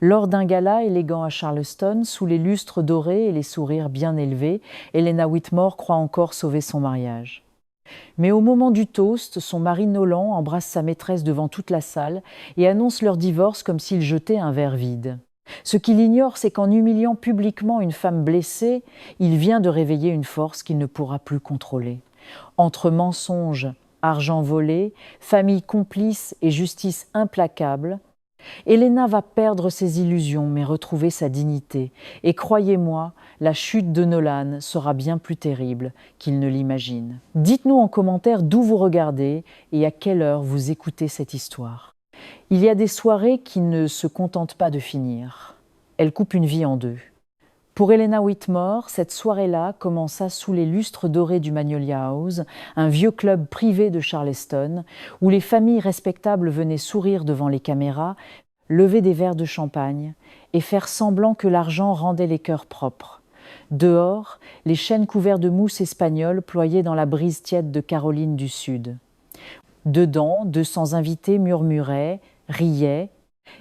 Lors d'un gala élégant à Charleston, sous les lustres dorés et les sourires bien élevés, Helena Whitmore croit encore sauver son mariage. Mais au moment du toast, son mari Nolan embrasse sa maîtresse devant toute la salle et annonce leur divorce comme s'il jetait un verre vide. Ce qu'il ignore, c'est qu'en humiliant publiquement une femme blessée, il vient de réveiller une force qu'il ne pourra plus contrôler. Entre mensonges, argent volé, famille complice et justice implacable, Helena va perdre ses illusions mais retrouver sa dignité. Et croyez-moi, la chute de Nolan sera bien plus terrible qu'il ne l'imagine. Dites-nous en commentaire d'où vous regardez et à quelle heure vous écoutez cette histoire. Il y a des soirées qui ne se contentent pas de finir. Elles coupent une vie en deux. Pour Helena Whitmore, cette soirée-là commença sous les lustres dorés du Magnolia House, un vieux club privé de Charleston, où les familles respectables venaient sourire devant les caméras, lever des verres de champagne et faire semblant que l'argent rendait les cœurs propres. Dehors, les chênes couverts de mousse espagnole ployaient dans la brise tiède de Caroline du Sud. Dedans, 200 invités murmuraient, riaient,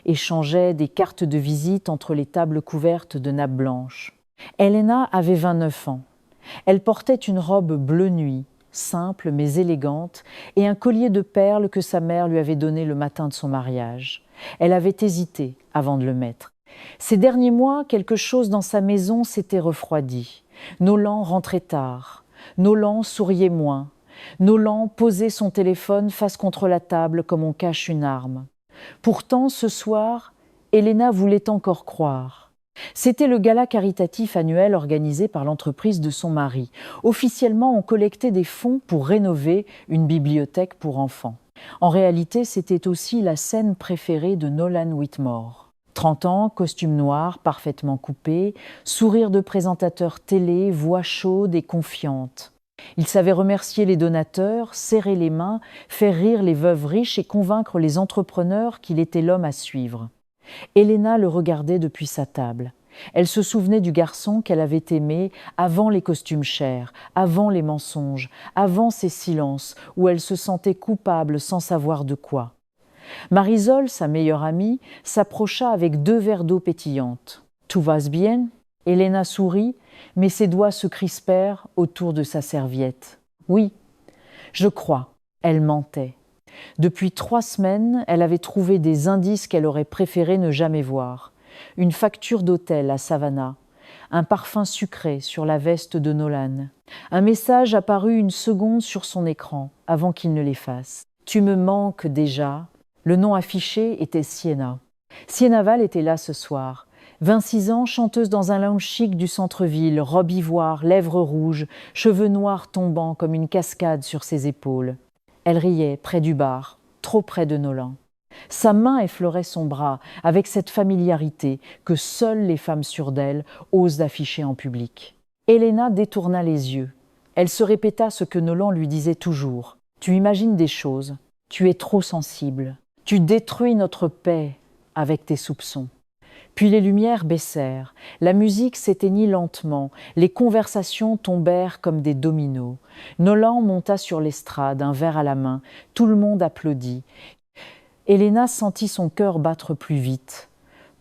échangeaient des cartes de visite entre les tables couvertes de nappes blanches. Helena avait 29 ans. Elle portait une robe bleu nuit, simple mais élégante, et un collier de perles que sa mère lui avait donné le matin de son mariage. Elle avait hésité avant de le mettre. Ces derniers mois, quelque chose dans sa maison s'était refroidi. Nolan rentrait tard. Nolan souriait moins. Nolan posait son téléphone face contre la table comme on cache une arme. Pourtant, ce soir, Helena voulait encore croire. C'était le gala caritatif annuel organisé par l'entreprise de son mari. Officiellement, on collectait des fonds pour rénover une bibliothèque pour enfants. En réalité, c'était aussi la scène préférée de Nolan Whitmore. 30 ans, costume noir, parfaitement coupé, sourire de présentateur télé, voix chaude et confiante. Il savait remercier les donateurs, serrer les mains, faire rire les veuves riches et convaincre les entrepreneurs qu'il était l'homme à suivre. Helena le regardait depuis sa table. Elle se souvenait du garçon qu'elle avait aimé avant les costumes chers, avant les mensonges, avant ces silences où elle se sentait coupable sans savoir de quoi. Marisol, sa meilleure amie, s'approcha avec 2 verres d'eau pétillante. « Tout va bien ?» Helena sourit, mais ses doigts se crispèrent autour de sa serviette. « Oui, je crois. » Elle mentait. Depuis 3 semaines, elle avait trouvé des indices qu'elle aurait préféré ne jamais voir. Une facture d'hôtel à Savannah, un parfum sucré sur la veste de Nolan. Un message apparut une seconde sur son écran, avant qu'il ne l'efface. « Tu me manques déjà ?» Le nom affiché était Sienna. Sienna Val était là ce soir. 26 ans, chanteuse dans un lounge chic du centre-ville, robe ivoire, lèvres rouges, cheveux noirs tombant comme une cascade sur ses épaules. Elle riait près du bar, trop près de Nolan. Sa main effleurait son bras avec cette familiarité que seules les femmes sûres d'elles osent afficher en public. Helena détourna les yeux. Elle se répéta ce que Nolan lui disait toujours. « Tu imagines des choses, tu es trop sensible, tu détruis notre paix avec tes soupçons. » Puis les lumières baissèrent, la musique s'éteignit lentement, les conversations tombèrent comme des dominos. Nolan monta sur l'estrade, un verre à la main, tout le monde applaudit. Helena sentit son cœur battre plus vite.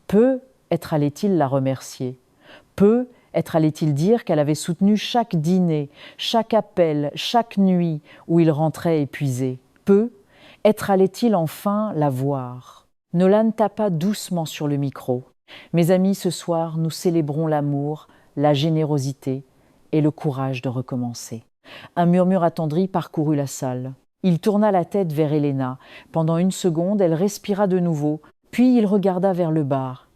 Peut-être allait-il la remercier. Peut-être allait-il dire qu'elle avait soutenu chaque dîner, chaque appel, chaque nuit où il rentrait épuisé. Peut-être allait-il enfin la voir. Nolan tapa doucement sur le micro. « Mes amis, ce soir, nous célébrons l'amour, la générosité et le courage de recommencer. » Un murmure attendri parcourut la salle. Il tourna la tête vers Helena. Pendant 1 seconde, elle respira de nouveau, puis il regarda vers le bar.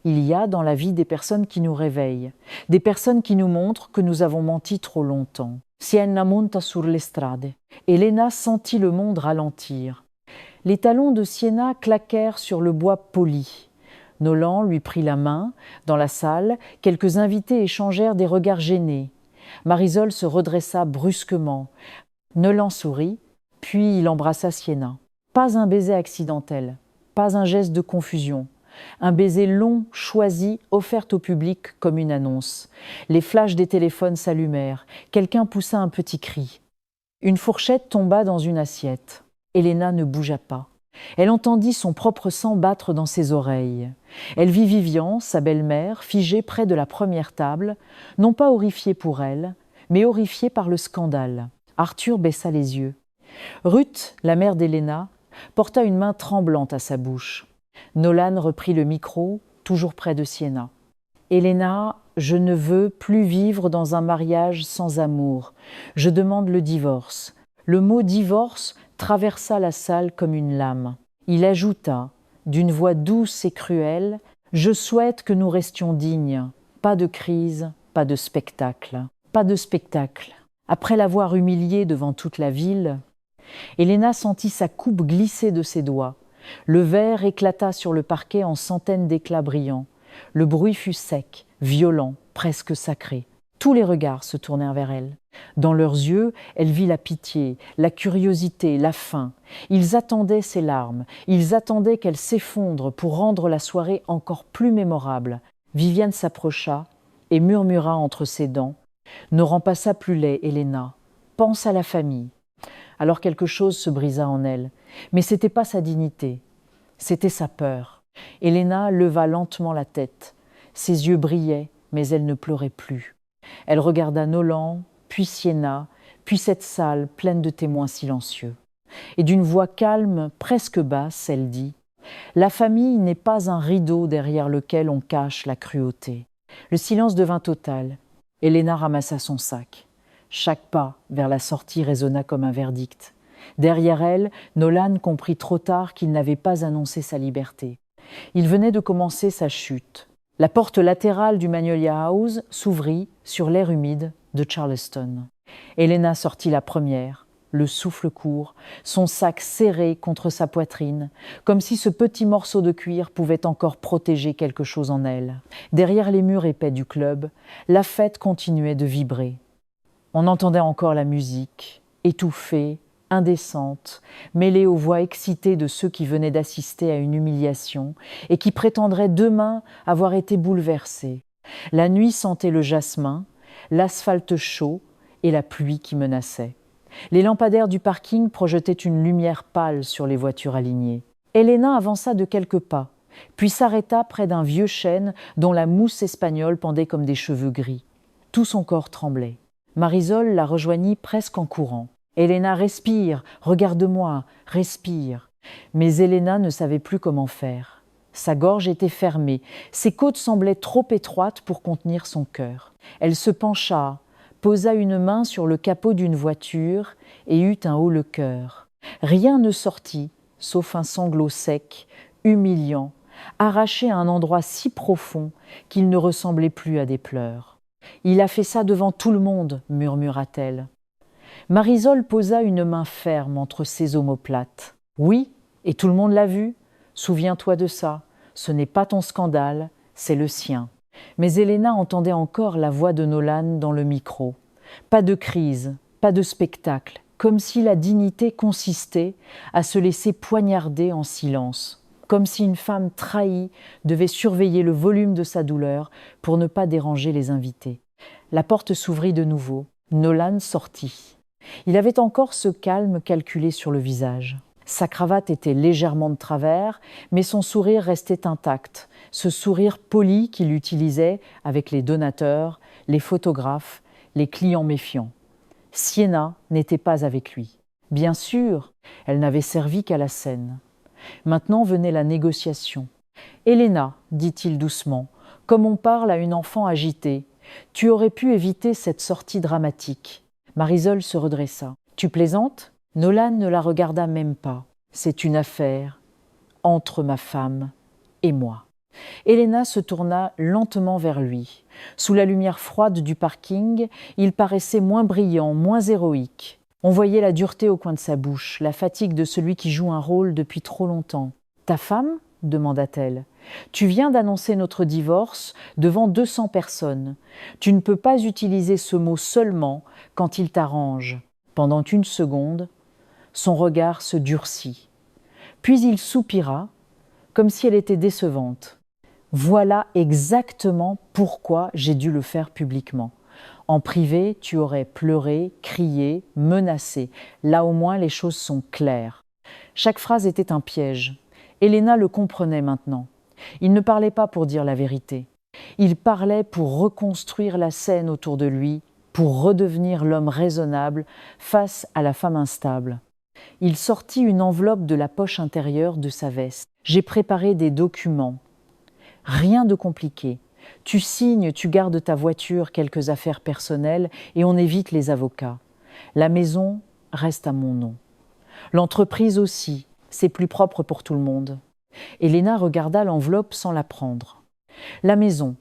Il y a dans la vie des personnes qui nous réveillent, des personnes qui nous montrent que nous avons menti trop longtemps. Sienna monta sur l'estrade. Helena sentit le monde ralentir. Les talons de Sienna claquèrent sur le bois poli. Nolan lui prit la main. Dans la salle, quelques invités échangèrent des regards gênés. Marisol se redressa brusquement. Nolan sourit, puis il embrassa Sienna. Pas un baiser accidentel, pas un geste de confusion. Un baiser long, choisi, offert au public comme une annonce. Les flashs des téléphones s'allumèrent. Quelqu'un poussa un petit cri. Une fourchette tomba dans une assiette. Helena ne bougea pas. Elle entendit son propre sang battre dans ses oreilles. Elle vit Vivian, sa belle-mère, figée près de la première table, non pas horrifiée pour elle, mais horrifiée par le scandale. Arthur baissa les yeux. Ruth, la mère d'Helena, porta une main tremblante à sa bouche. Nolan reprit le micro, toujours près de Sienna. « Helena, je ne veux plus vivre dans un mariage sans amour. Je demande le divorce. » Le mot « divorce » traversa la salle comme une lame. Il ajouta, d'une voix douce et cruelle, « Je souhaite que nous restions dignes. Pas de crise, pas de spectacle. Pas de spectacle. » Après l'avoir humiliée devant toute la ville, Helena sentit sa coupe glisser de ses doigts. Le verre éclata sur le parquet en centaines d'éclats brillants. Le bruit fut sec, violent, presque sacré. Tous les regards se tournèrent vers elle. Dans leurs yeux, elle vit la pitié, la curiosité, la faim. Ils attendaient ses larmes, ils attendaient qu'elle s'effondre pour rendre la soirée encore plus mémorable. Viviane s'approcha et murmura entre ses dents « Ne rends pas ça plus laid, Helena. Pense à la famille. » Alors quelque chose se brisa en elle. Mais ce n'était pas sa dignité, c'était sa peur. Helena leva lentement la tête. Ses yeux brillaient, mais elle ne pleurait plus. Elle regarda Nolan, puis Sienna, puis cette salle pleine de témoins silencieux. Et d'une voix calme, presque basse, elle dit « La famille n'est pas un rideau derrière lequel on cache la cruauté. » Le silence devint total. Helena ramassa son sac. Chaque pas vers la sortie résonna comme un verdict. Derrière elle, Nolan comprit trop tard qu'il n'avait pas annoncé sa liberté. Il venait de commencer sa chute. La porte latérale du Magnolia House s'ouvrit sur l'air humide de Charleston. Helena sortit la première, le souffle court, son sac serré contre sa poitrine, comme si ce petit morceau de cuir pouvait encore protéger quelque chose en elle. Derrière les murs épais du club, la fête continuait de vibrer. On entendait encore la musique, étouffée, indécente, mêlée aux voix excitées de ceux qui venaient d'assister à une humiliation et qui prétendraient demain avoir été bouleversés. La nuit sentait le jasmin, l'asphalte chaud et la pluie qui menaçait. Les lampadaires du parking projetaient une lumière pâle sur les voitures alignées. Helena avança de quelques pas, puis s'arrêta près d'un vieux chêne dont la mousse espagnole pendait comme des cheveux gris. Tout son corps tremblait. Marisol la rejoignit presque en courant. « Helena, respire, regarde-moi, respire. » Mais Helena ne savait plus comment faire. Sa gorge était fermée, ses côtes semblaient trop étroites pour contenir son cœur. Elle se pencha, posa une main sur le capot d'une voiture et eut un haut-le-cœur. Rien ne sortit, sauf un sanglot sec, humiliant, arraché à un endroit si profond qu'il ne ressemblait plus à des pleurs. « Il a fait ça devant tout le monde, » murmura-t-elle. Marisol posa une main ferme entre ses omoplates. « Oui, et tout le monde l'a vu. Souviens-toi de ça. Ce n'est pas ton scandale, c'est le sien. » Mais Helena entendait encore la voix de Nolan dans le micro. Pas de crise, pas de spectacle, comme si la dignité consistait à se laisser poignarder en silence, comme si une femme trahie devait surveiller le volume de sa douleur pour ne pas déranger les invités. La porte s'ouvrit de nouveau. Nolan sortit. Il avait encore ce calme calculé sur le visage. Sa cravate était légèrement de travers, mais son sourire restait intact, ce sourire poli qu'il utilisait avec les donateurs, les photographes, les clients méfiants. Sienna n'était pas avec lui. Bien sûr, elle n'avait servi qu'à la scène. Maintenant venait la négociation. « Helena, dit-il doucement, comme on parle à une enfant agitée, tu aurais pu éviter cette sortie dramatique. » Marisol se redressa. « Tu plaisantes ?» Nolan ne la regarda même pas. « C'est une affaire entre ma femme et moi. » Helena se tourna lentement vers lui. Sous la lumière froide du parking, il paraissait moins brillant, moins héroïque. On voyait la dureté au coin de sa bouche, la fatigue de celui qui joue un rôle depuis trop longtemps. « Ta femme ?» demanda-t-elle. « Tu viens d'annoncer notre divorce devant 200 personnes. Tu ne peux pas utiliser ce mot seulement quand il t'arrange. » Pendant une seconde, son regard se durcit. Puis il soupira, comme si elle était décevante. « Voilà exactement pourquoi j'ai dû le faire publiquement. En privé, tu aurais pleuré, crié, menacé. Là au moins, les choses sont claires. Chaque phrase était un piège. Elena le comprenait maintenant. Il ne parlait pas pour dire la vérité. Il parlait pour reconstruire la scène autour de lui, pour redevenir l'homme raisonnable face à la femme instable. Il sortit une enveloppe de la poche intérieure de sa veste. « J'ai préparé des documents. Rien de compliqué. Tu signes, tu gardes ta voiture, quelques affaires personnelles et on évite les avocats. La maison reste à mon nom. L'entreprise aussi, c'est plus propre pour tout le monde. » Elena regarda l'enveloppe sans la prendre. La maison.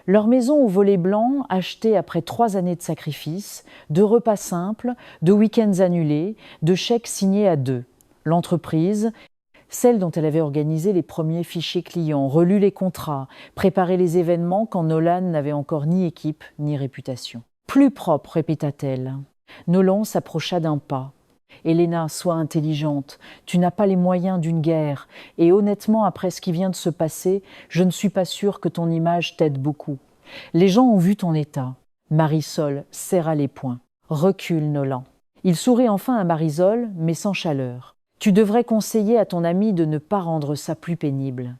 Leur maison au volet blanc, achetée après 3 années de sacrifices, de repas simples, de week-ends annulés, de chèques signés à 2. L'entreprise, celle dont elle avait organisé les premiers fichiers clients, relu les contrats, préparé les événements quand Nolan n'avait encore ni équipe ni réputation. Plus propre, répéta-t-elle. Nolan s'approcha d'un pas. Elena, sois intelligente, tu n'as pas les moyens d'une guerre, et honnêtement, après ce qui vient de se passer, je ne suis pas sûre que ton image t'aide beaucoup. Les gens ont vu ton état. Marisol serra les poings. Recule, Nolan. Il sourit enfin à Marisol, mais sans chaleur. Tu devrais conseiller à ton ami de ne pas rendre ça plus pénible.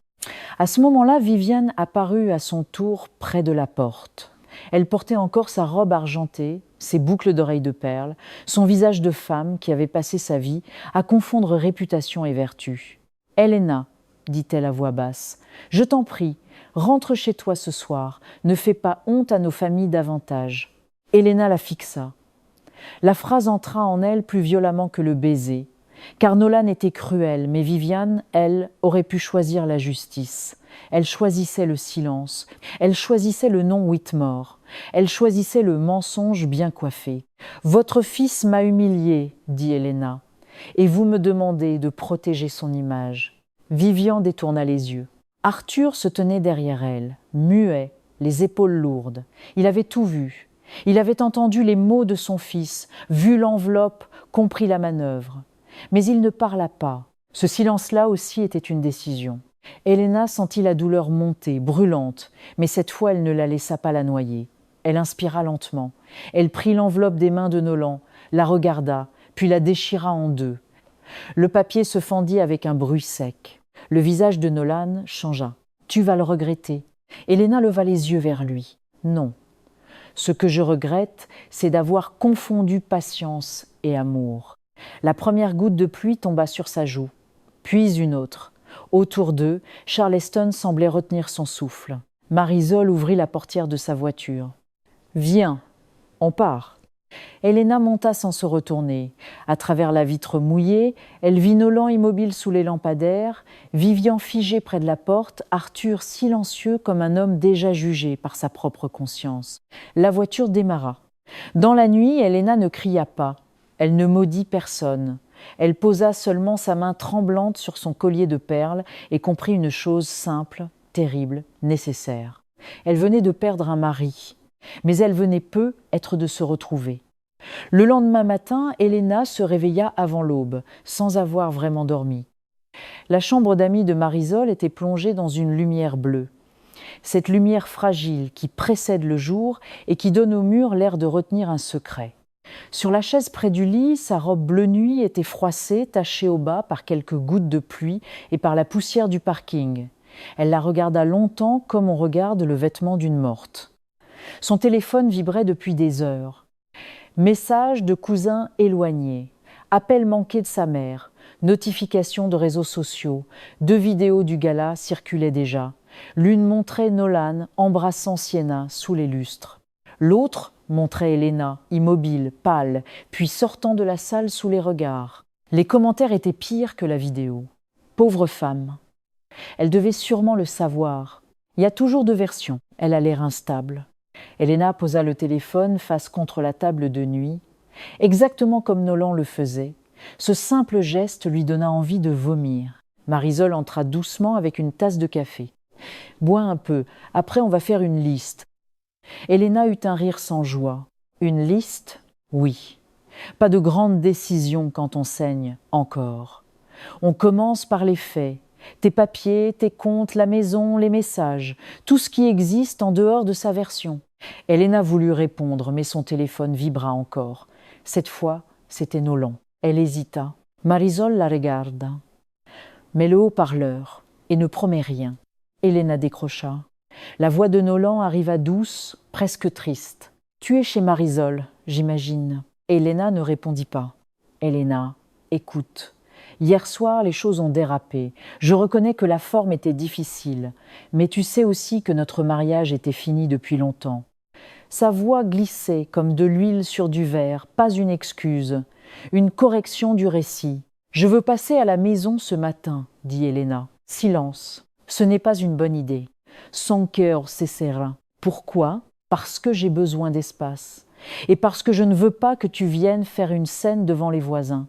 À ce moment-là, Viviane apparut à son tour près de la porte. Elle portait encore sa robe argentée, ses boucles d'oreilles de perles, son visage de femme qui avait passé sa vie à confondre réputation et vertu. « Elena, dit-elle à voix basse, je t'en prie, rentre chez toi ce soir, ne fais pas honte à nos familles davantage. » Elena la fixa. La phrase entra en elle plus violemment que le baiser, car Nolan était cruel, mais Viviane, elle, aurait pu choisir la justice. Elle choisissait le silence, elle choisissait le nom Whitmore, elle choisissait le mensonge bien coiffé. « Votre fils m'a humiliée, dit Elena, et vous me demandez de protéger son image. » Viviane détourna les yeux. Arthur se tenait derrière elle, muet, les épaules lourdes. Il avait tout vu. Il avait entendu les mots de son fils, vu l'enveloppe, compris la manœuvre. Mais il ne parla pas. Ce silence-là aussi était une décision. Elena sentit la douleur monter, brûlante, mais cette fois elle ne la laissa pas la noyer. Elle inspira lentement. Elle prit l'enveloppe des mains de Nolan, la regarda, puis la déchira en 2. Le papier se fendit avec un bruit sec. Le visage de Nolan changea. « Tu vas le regretter. » Elena leva les yeux vers lui. « Non. Ce que je regrette, c'est d'avoir confondu patience et amour. » La première goutte de pluie tomba sur sa joue, puis une autre. Autour d'eux, Charleston semblait retenir son souffle. Marisol ouvrit la portière de sa voiture. « Viens, on part. » Elena monta sans se retourner. À travers la vitre mouillée, elle vit Nolan immobile sous les lampadaires, Viviane figée près de la porte, Arthur silencieux comme un homme déjà jugé par sa propre conscience. La voiture démarra. Dans la nuit, Elena ne cria pas. Elle ne maudit personne. Elle posa seulement sa main tremblante sur son collier de perles et comprit une chose simple, terrible, nécessaire. Elle venait de perdre un mari, mais elle venait peu être de se retrouver. Le lendemain matin, Elena se réveilla avant l'aube, sans avoir vraiment dormi. La chambre d'amis de Marisol était plongée dans une lumière bleue. Cette lumière fragile qui précède le jour et qui donne au mur l'air de retenir un secret. Sur la chaise près du lit, sa robe bleu nuit était froissée, tachée au bas par quelques gouttes de pluie et par la poussière du parking. Elle la regarda longtemps comme on regarde le vêtement d'une morte. Son téléphone vibrait depuis des heures. Messages de cousins éloignés, appels manqués de sa mère, notifications de réseaux sociaux, 2 vidéos du gala circulaient déjà. L'une montrait Nolan embrassant Sienna sous les lustres. L'autre montrait Elena, immobile, pâle, puis sortant de la salle sous les regards. Les commentaires étaient pires que la vidéo. Pauvre femme. Elle devait sûrement le savoir. Il y a toujours 2 versions. Elle a l'air instable. Elena posa le téléphone face contre la table de nuit, exactement comme Nolan le faisait. Ce simple geste lui donna envie de vomir. Marisol entra doucement avec une tasse de café. « Bois un peu, après on va faire une liste. » Elena eut un rire sans joie. Une liste ? Oui. Pas de grande décision quand on saigne, encore. On commence par les faits. Tes papiers, tes comptes, la maison, les messages, tout ce qui existe en dehors de sa version. Elena voulut répondre, mais son téléphone vibra encore. Cette fois, c'était Nolan. Elle hésita. Marisol la regarda, met le haut-parleur et ne promet rien. Elena décrocha. La voix de Nolan arriva douce, presque triste. « Tu es chez Marisol, j'imagine. » Elena ne répondit pas. « Elena, écoute. Hier soir, les choses ont dérapé. Je reconnais que la forme était difficile, mais tu sais aussi que notre mariage était fini depuis longtemps. » Sa voix glissait comme de l'huile sur du verre, pas une excuse, une correction du récit. « Je veux passer à la maison ce matin, » dit Elena. « Silence. Ce n'est pas une bonne idée. » Son cœur s'esserra. « Pourquoi ? Parce que j'ai besoin d'espace. Et parce que je ne veux pas que tu viennes faire une scène devant les voisins. »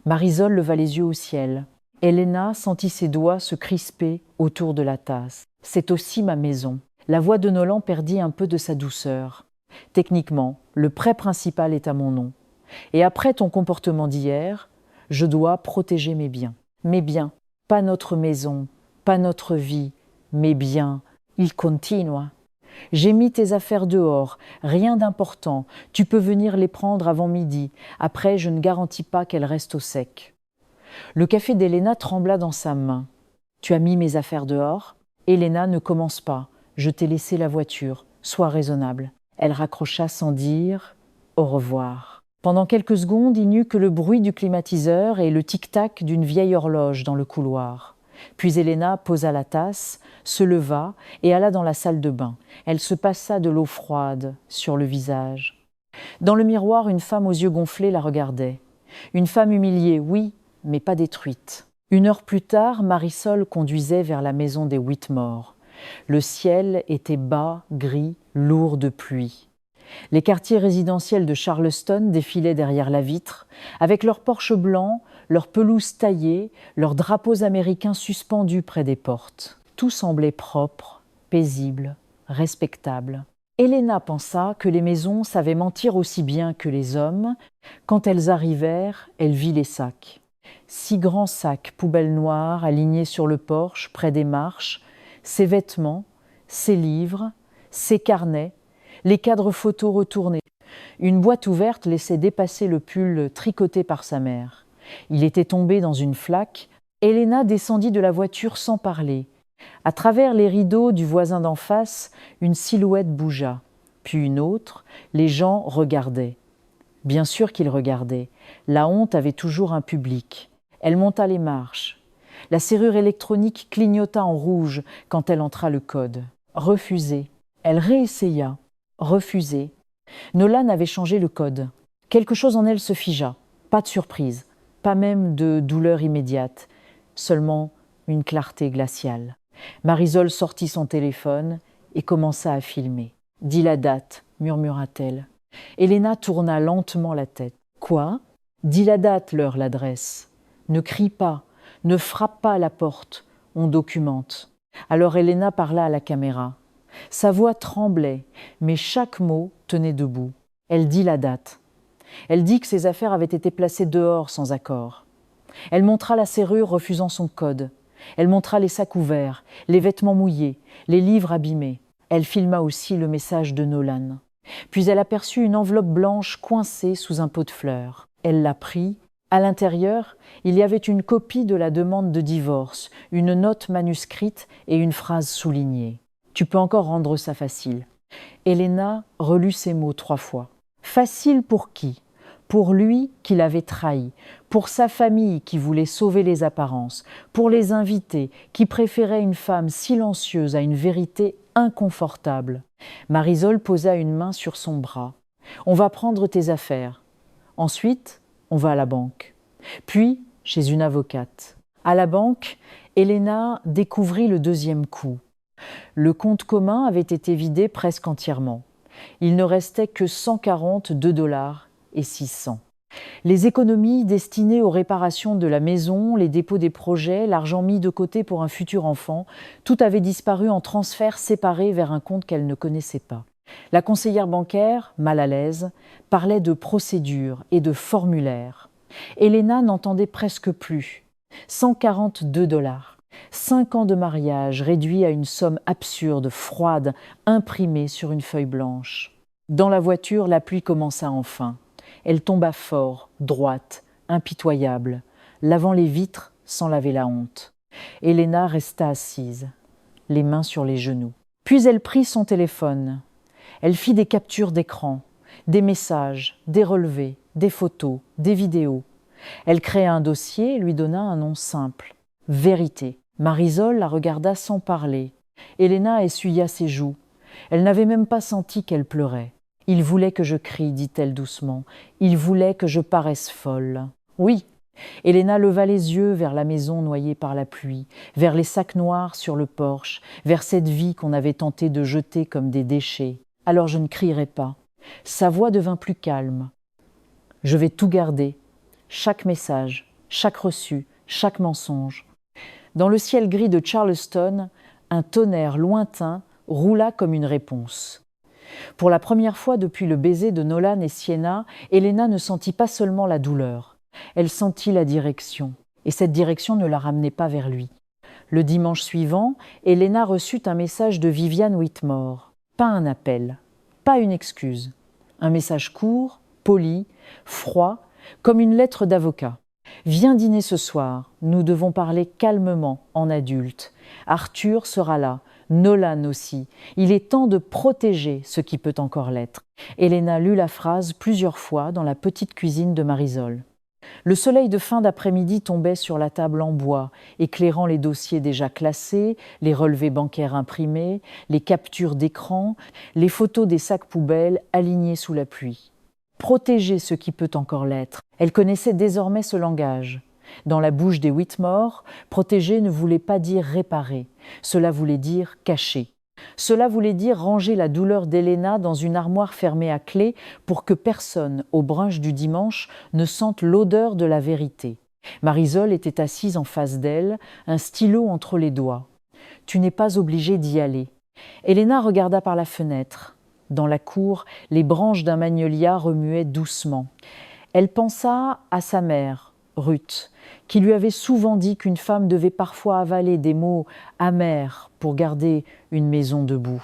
Marisol leva les yeux au ciel. Elena sentit ses doigts se crisper autour de la tasse. « C'est aussi ma maison. » La voix de Nolan perdit un peu de sa douceur. « Techniquement, le prêt principal est à mon nom. Et après ton comportement d'hier, je dois protéger mes biens. Mes biens, pas notre maison, pas notre vie, mes biens. » Il continua. « J'ai mis tes affaires dehors, rien d'important. Tu peux venir les prendre avant midi. Après, je ne garantis pas qu'elles restent au sec. » Le café d'Elena trembla dans sa main. « Tu as mis mes affaires dehors ? » « Elena, ne commence pas. Je t'ai laissé la voiture. Sois raisonnable. » Elle raccrocha sans dire « au revoir ». Pendant quelques secondes, il n'y eut que le bruit du climatiseur et le tic-tac d'une vieille horloge dans le couloir. Puis Elena posa la tasse, se leva et alla dans la salle de bain. Elle se passa de l'eau froide sur le visage. Dans le miroir, une femme aux yeux gonflés la regardait. Une femme humiliée, oui, mais pas détruite. 1 heure plus tard, Marisol conduisait vers la maison des Whitmore. Le ciel était bas, gris, lourd de pluie. Les quartiers résidentiels de Charleston défilaient derrière la vitre, avec leurs porches blancs, leurs pelouses taillées, leurs drapeaux américains suspendus près des portes. Tout semblait propre, paisible, respectable. Elena pensa que les maisons savaient mentir aussi bien que les hommes. Quand elles arrivèrent, elle vit les sacs. 6 grands sacs poubelles noires alignés sur le porche, près des marches, ses vêtements, ses livres, ses carnets, les cadres photos retournés. Une boîte ouverte laissait dépasser le pull tricoté par sa mère. Il était tombé dans une flaque. Elena descendit de la voiture sans parler. À travers les rideaux du voisin d'en face, une silhouette bougea. Puis une autre. Les gens regardaient. Bien sûr qu'ils regardaient. La honte avait toujours un public. Elle monta les marches. La serrure électronique clignota en rouge quand elle entra le code. Refusé. Elle réessaya. Refusé. Nolan avait changé le code. Quelque chose en elle se figea. Pas de surprise. Pas même de douleur immédiate. Seulement une clarté glaciale. Marisol sortit son téléphone et commença à filmer. « Dis la date » murmura-t-elle. Elena tourna lentement la tête. « Quoi ?»« Dis la date, l'heure, l'adresse. Ne crie pas, ne frappe pas à la porte, on documente. » Alors Elena parla à la caméra. Sa voix tremblait, mais chaque mot tenait debout. Elle dit la date. Elle dit que ses affaires avaient été placées dehors sans accord. Elle montra la serrure refusant son code. Elle montra les sacs ouverts, les vêtements mouillés, les livres abîmés. Elle filma aussi le message de Nolan. Puis elle aperçut une enveloppe blanche coincée sous un pot de fleurs. Elle la prit. À l'intérieur, il y avait une copie de la demande de divorce, une note manuscrite et une phrase soulignée. « Tu peux encore rendre ça facile. » Elena relut ces mots 3 fois. Facile pour qui ? Pour lui qui l'avait trahi, pour sa famille qui voulait sauver les apparences, pour les invités qui préféraient une femme silencieuse à une vérité inconfortable. Marisol posa une main sur son bras. « On va prendre tes affaires. Ensuite, on va à la banque. » Puis, chez une avocate. À la banque, Elena découvrit le 2e coup. Le compte commun avait été vidé presque entièrement. Il ne restait que 142 $ et 600. Les économies destinées aux réparations de la maison, les dépôts des projets, l'argent mis de côté pour un futur enfant, tout avait disparu en transferts séparés vers un compte qu'elle ne connaissait pas. La conseillère bancaire, mal à l'aise, parlait de procédures et de formulaires. Elena n'entendait presque plus. 142 $. 5 ans de mariage réduits à une somme absurde, froide, imprimée sur une feuille blanche. Dans la voiture, la pluie commença enfin. Elle tomba fort, droite, impitoyable, lavant les vitres sans laver la honte. Elena resta assise, les mains sur les genoux. Puis elle prit son téléphone. Elle fit des captures d'écran, des messages, des relevés, des photos, des vidéos. Elle créa un dossier et lui donna un nom simple, « Vérité ». Marisol la regarda sans parler. Elena essuya ses joues. Elle n'avait même pas senti qu'elle pleurait. « Il voulait que je crie, dit-elle doucement. Il voulait que je paraisse folle. » Oui. Elena leva les yeux vers la maison noyée par la pluie, vers les sacs noirs sur le porche, vers cette vie qu'on avait tenté de jeter comme des déchets. « Alors je ne crierai pas. » Sa voix devint plus calme. « Je vais tout garder. Chaque message, chaque reçu, chaque mensonge. » Dans le ciel gris de Charleston, un tonnerre lointain roula comme une réponse. Pour la première fois depuis le baiser de Nolan et Sienna, Elena ne sentit pas seulement la douleur. Elle sentit la direction, et cette direction ne la ramenait pas vers lui. Le dimanche suivant, Elena reçut un message de Vivian Whitmore. Pas un appel, pas une excuse. Un message court, poli, froid, comme une lettre d'avocat. « Viens dîner ce soir, nous devons parler calmement, en adulte. Arthur sera là, Nolan aussi. Il est temps de protéger ce qui peut encore l'être. » Elena lut la phrase plusieurs fois dans la petite cuisine de Marisol. Le soleil de fin d'après-midi tombait sur la table en bois, éclairant les dossiers déjà classés, les relevés bancaires imprimés, les captures d'écran, les photos des sacs poubelles alignés sous la pluie. Protéger ce qui peut encore l'être. Elle connaissait désormais ce langage. Dans la bouche des Whitmore, protéger ne voulait pas dire réparer. Cela voulait dire cacher. Cela voulait dire ranger la douleur d'Elena dans une armoire fermée à clé pour que personne, au brunch du dimanche, ne sente l'odeur de la vérité. Marisol était assise en face d'elle, un stylo entre les doigts. « Tu n'es pas obligée d'y aller. » Elena regarda par la fenêtre. Dans la cour, les branches d'un magnolia remuaient doucement. Elle pensa à sa mère, Ruth, qui lui avait souvent dit qu'une femme devait parfois avaler des mots amers pour garder une maison debout.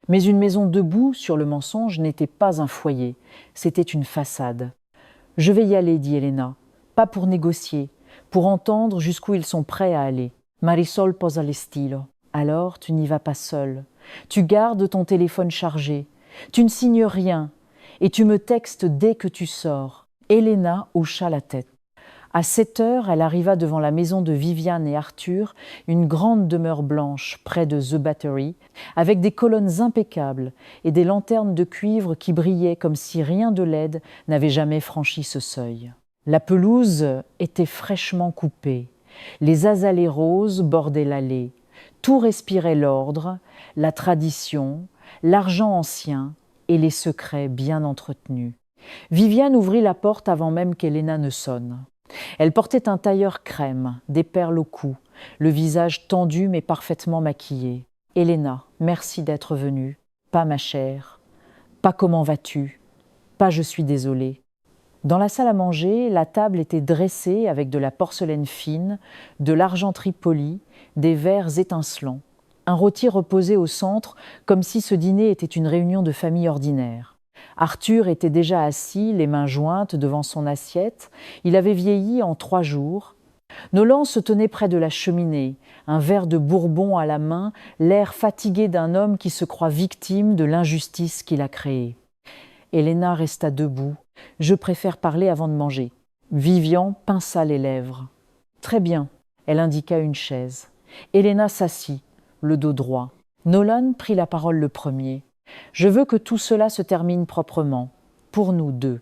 Mais une maison debout sur le mensonge n'était pas un foyer, c'était une façade. « Je vais y aller, dit Elena, pas pour négocier, pour entendre jusqu'où ils sont prêts à aller. » Marisol posa le stylo. « Alors, tu n'y vas pas seule. Tu gardes ton téléphone chargé. Tu ne signes rien et tu me textes dès que tu sors. » Elena hocha la tête. À 7 heures, elle arriva devant la maison de Vivian et Arthur, une grande demeure blanche près de The Battery, avec des colonnes impeccables et des lanternes de cuivre qui brillaient comme si rien de laide n'avait jamais franchi ce seuil. La pelouse était fraîchement coupée. Les azalées roses bordaient l'allée. Tout respirait l'ordre, la tradition, l'argent ancien et les secrets bien entretenus. Vivian ouvrit la porte avant même qu'Elena ne sonne. Elle portait un tailleur crème, des perles au cou, le visage tendu mais parfaitement maquillé. « Elena, merci d'être venue. Pas ma chère. Pas comment vas-tu. Pas je suis désolée. » Dans la salle à manger, la table était dressée avec de la porcelaine fine, de l'argenterie polie, des verres étincelants. Un rôti reposait au centre, comme si ce dîner était une réunion de famille ordinaire. Arthur était déjà assis, les mains jointes devant son assiette. Il avait vieilli en 3 jours. Nolan se tenait près de la cheminée, un verre de bourbon à la main, l'air fatigué d'un homme qui se croit victime de l'injustice qu'il a créée. Elena resta debout. « Je préfère parler avant de manger. » Vivian pinça les lèvres. « Très bien. » Elle indiqua une chaise. Elena s'assit, le dos droit. Nolan prit la parole le premier. « Je veux que tout cela se termine proprement, pour nous deux. »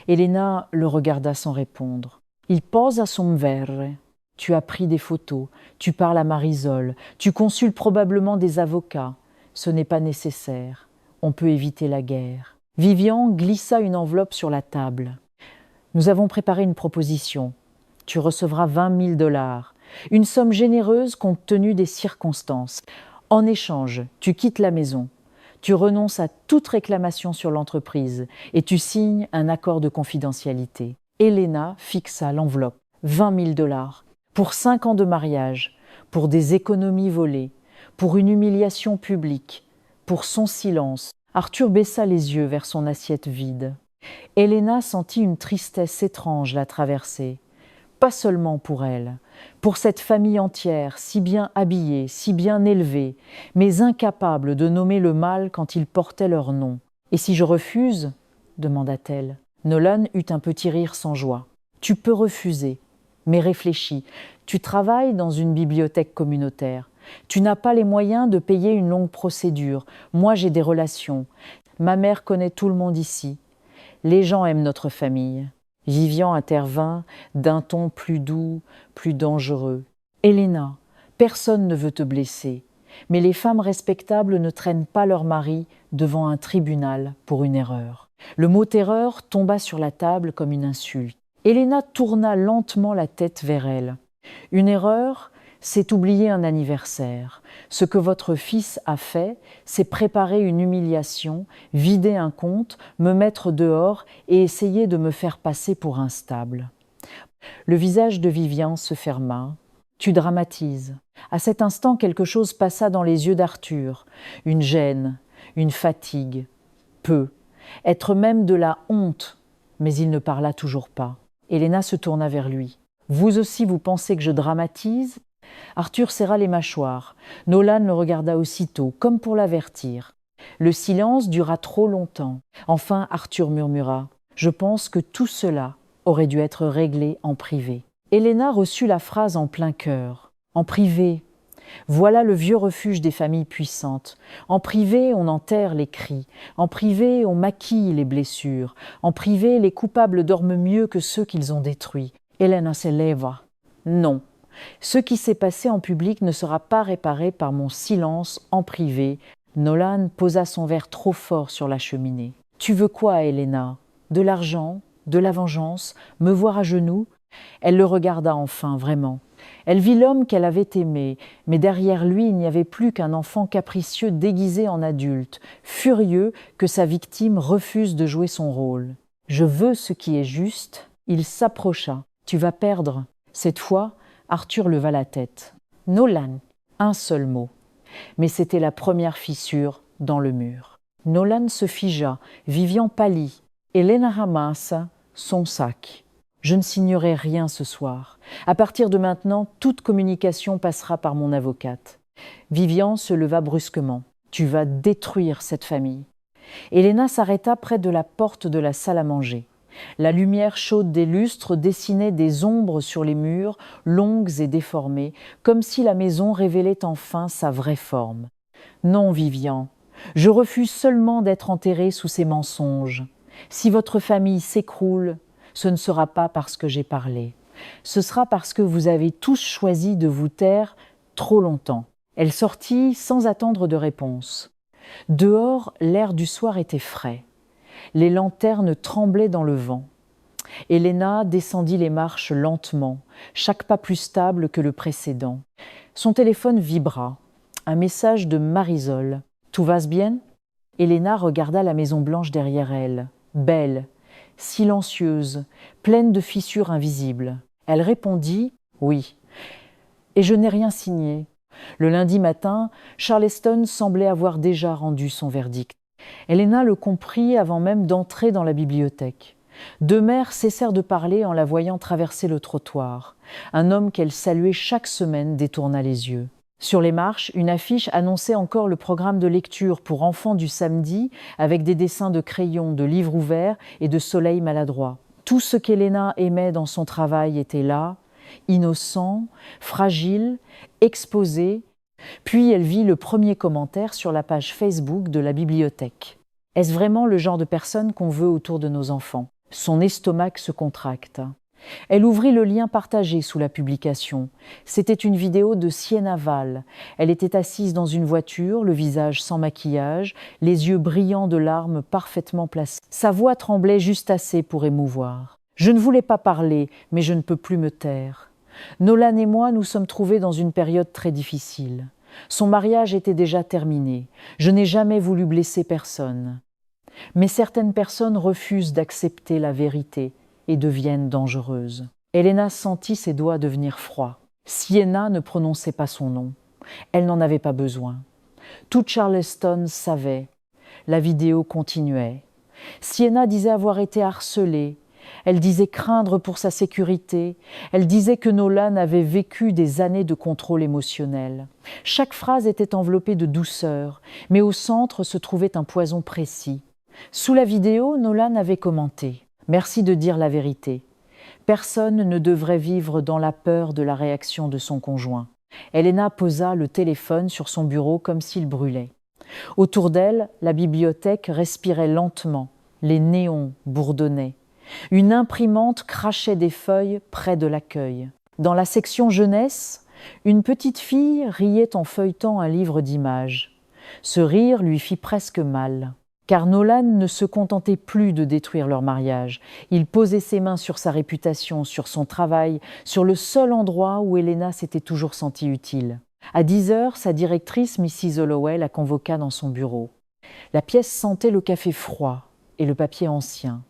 Elena le regarda sans répondre. « Il posa son verre. Tu as pris des photos, tu parles à Marisol, tu consultes probablement des avocats. Ce n'est pas nécessaire. On peut éviter la guerre. » Vivian glissa une enveloppe sur la table. « Nous avons préparé une proposition. Tu recevras 20 000 $, une somme généreuse compte tenu des circonstances. En échange, tu quittes la maison. Tu renonces à toute réclamation sur l'entreprise et tu signes un accord de confidentialité. » Elena fixa l'enveloppe. 20 000 $. Pour 5 ans de mariage, pour des économies volées, pour une humiliation publique, pour son silence. Arthur baissa les yeux vers son assiette vide. Elena sentit une tristesse étrange la traverser. Pas seulement pour elle, pour cette famille entière, si bien habillée, si bien élevée, mais incapable de nommer le mal quand il portait leur nom. « Et si je refuse ?» demanda-t-elle. Nolan eut un petit rire sans joie. « Tu peux refuser, mais réfléchis. Tu travailles dans une bibliothèque communautaire. Tu n'as pas les moyens de payer une longue procédure. Moi, j'ai des relations. Ma mère connaît tout le monde ici. Les gens aiment notre famille. » Vivian intervint d'un ton plus doux, plus dangereux. « Elena, personne ne veut te blesser, mais les femmes respectables ne traînent pas leur mari devant un tribunal pour une erreur. » Le mot erreur tomba sur la table comme une insulte. Elena tourna lentement la tête vers elle. « Une erreur, c'est oublier un anniversaire. Ce que votre fils a fait, c'est préparer une humiliation, vider un compte, me mettre dehors et essayer de me faire passer pour instable. » Le visage de Vivian se ferma. « Tu dramatises. » À cet instant, quelque chose passa dans les yeux d'Arthur. Une gêne, une fatigue. Peu. Être même de la honte. Mais il ne parla toujours pas. Elena se tourna vers lui. « Vous aussi, vous pensez que je dramatise ?» Arthur serra les mâchoires. Nolan le regarda aussitôt, comme pour l'avertir. Le silence dura trop longtemps. Enfin, Arthur murmura « Je pense que tout cela aurait dû être réglé en privé. » Elena reçut la phrase en plein cœur. En privé. Voilà le vieux refuge des familles puissantes. En privé, on enterre les cris. En privé, on maquille les blessures. En privé, les coupables dorment mieux que ceux qu'ils ont détruits. Elena se leva. Non. Ce qui s'est passé en public ne sera pas réparé par mon silence en privé. Nolan posa son verre trop fort sur la cheminée. « Tu veux quoi, Elena ? De l'argent ? De la vengeance ? Me voir à genoux ?» Elle le regarda enfin, vraiment. Elle vit l'homme qu'elle avait aimé, mais derrière lui, il n'y avait plus qu'un enfant capricieux déguisé en adulte, furieux que sa victime refuse de jouer son rôle. « Je veux ce qui est juste. » Il s'approcha. « Tu vas perdre. » Cette fois, Arthur leva la tête. « Nolan !» Un seul mot. Mais c'était la première fissure dans le mur. Nolan se figea, Vivian pâlit. Elena ramassa son sac. « Je ne signerai rien ce soir. À partir de maintenant, toute communication passera par mon avocate. » Vivian se leva brusquement. « Tu vas détruire cette famille. » Elena s'arrêta près de la porte de la salle à manger. La lumière chaude des lustres dessinait des ombres sur les murs, longues et déformées, comme si la maison révélait enfin sa vraie forme. « Non, Vivian, je refuse seulement d'être enterrée sous ces mensonges. Si votre famille s'écroule, ce ne sera pas parce que j'ai parlé. Ce sera parce que vous avez tous choisi de vous taire trop longtemps. » Elle sortit sans attendre de réponse. Dehors, l'air du soir était frais. Les lanternes tremblaient dans le vent. Elena descendit les marches lentement, chaque pas plus stable que le précédent. Son téléphone vibra. Un message de Marisol. « Tout va bien ?» Elena regarda la Maison Blanche derrière elle, belle, silencieuse, pleine de fissures invisibles. Elle répondit « Oui ». Et je n'ai rien signé. Le lundi matin, Charleston semblait avoir déjà rendu son verdict. Elena le comprit avant même d'entrer dans la bibliothèque. Deux mères cessèrent de parler en la voyant traverser le trottoir. Un homme qu'elle saluait chaque semaine détourna les yeux. Sur les marches, une affiche annonçait encore le programme de lecture pour enfants du samedi avec des dessins de crayons, de livres ouverts et de soleils maladroits. Tout ce qu'Elena aimait dans son travail était là, innocent, fragile, exposé. Puis elle vit le premier commentaire sur la page Facebook de la bibliothèque. « Est-ce vraiment le genre de personne qu'on veut autour de nos enfants ?» Son estomac se contracta. Elle ouvrit le lien partagé sous la publication. C'était une vidéo de Sienna Val. Elle était assise dans une voiture, le visage sans maquillage, les yeux brillants de larmes parfaitement placées. Sa voix tremblait juste assez pour émouvoir. « Je ne voulais pas parler, mais je ne peux plus me taire. Nolan et moi nous sommes trouvés dans une période très difficile. Son mariage était déjà terminé. Je n'ai jamais voulu blesser personne. Mais certaines personnes refusent d'accepter la vérité et deviennent dangereuses. » Elena sentit ses doigts devenir froids. Sienna ne prononçait pas son nom. Elle n'en avait pas besoin. Tout Charleston savait. La vidéo continuait. Sienna disait avoir été harcelée. Elle disait craindre pour sa sécurité. Elle disait que Nolan avait vécu des années de contrôle émotionnel. Chaque phrase était enveloppée de douceur, mais au centre se trouvait un poison précis. Sous la vidéo, Nolan avait commenté « Merci de dire la vérité. Personne ne devrait vivre dans la peur de la réaction de son conjoint. » Elena posa le téléphone sur son bureau comme s'il brûlait. Autour d'elle, la bibliothèque respirait lentement. Les néons bourdonnaient. Une imprimante crachait des feuilles près de l'accueil. Dans la section jeunesse, une petite fille riait en feuilletant un livre d'images. Ce rire lui fit presque mal. Car Nolan ne se contentait plus de détruire leur mariage. Il posait ses mains sur sa réputation, sur son travail, sur le seul endroit où Elena s'était toujours sentie utile. À 10h, sa directrice, Mrs. Holloway, la convoqua dans son bureau. La pièce sentait le café froid et le papier ancien.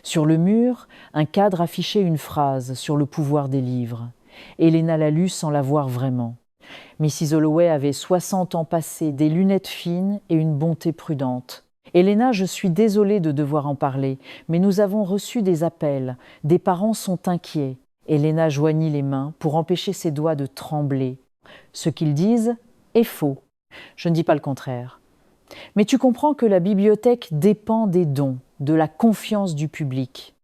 Sur le mur, un cadre affichait une phrase sur le pouvoir des livres. Elena la lut sans la voir vraiment. Mrs. Holloway avait 60 ans passés, des lunettes fines et une bonté prudente. « Elena, je suis désolée de devoir en parler, mais nous avons reçu des appels. Des parents sont inquiets. » Elena joignit les mains pour empêcher ses doigts de trembler. « Ce qu'ils disent est faux. Je ne dis pas le contraire. Mais tu comprends que la bibliothèque dépend des dons, de la confiance du public.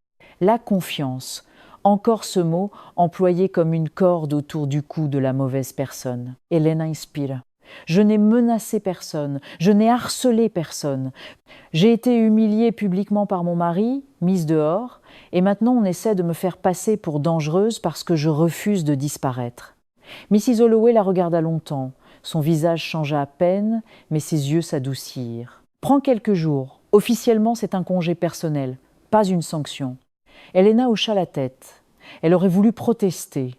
La confiance, encore ce mot employé comme une corde autour du cou de la mauvaise personne. Elena inspire. Je n'ai menacé personne, je n'ai harcelé personne. J'ai été humiliée publiquement par mon mari, mise dehors, et maintenant on essaie de me faire passer pour dangereuse parce que je refuse de disparaître. » Mrs. Holloway la regarda longtemps. Son visage changea à peine, mais ses yeux s'adoucirent. « Prends quelques jours. Officiellement, c'est un congé personnel, pas une sanction. » Elena hocha la tête. Elle aurait voulu protester.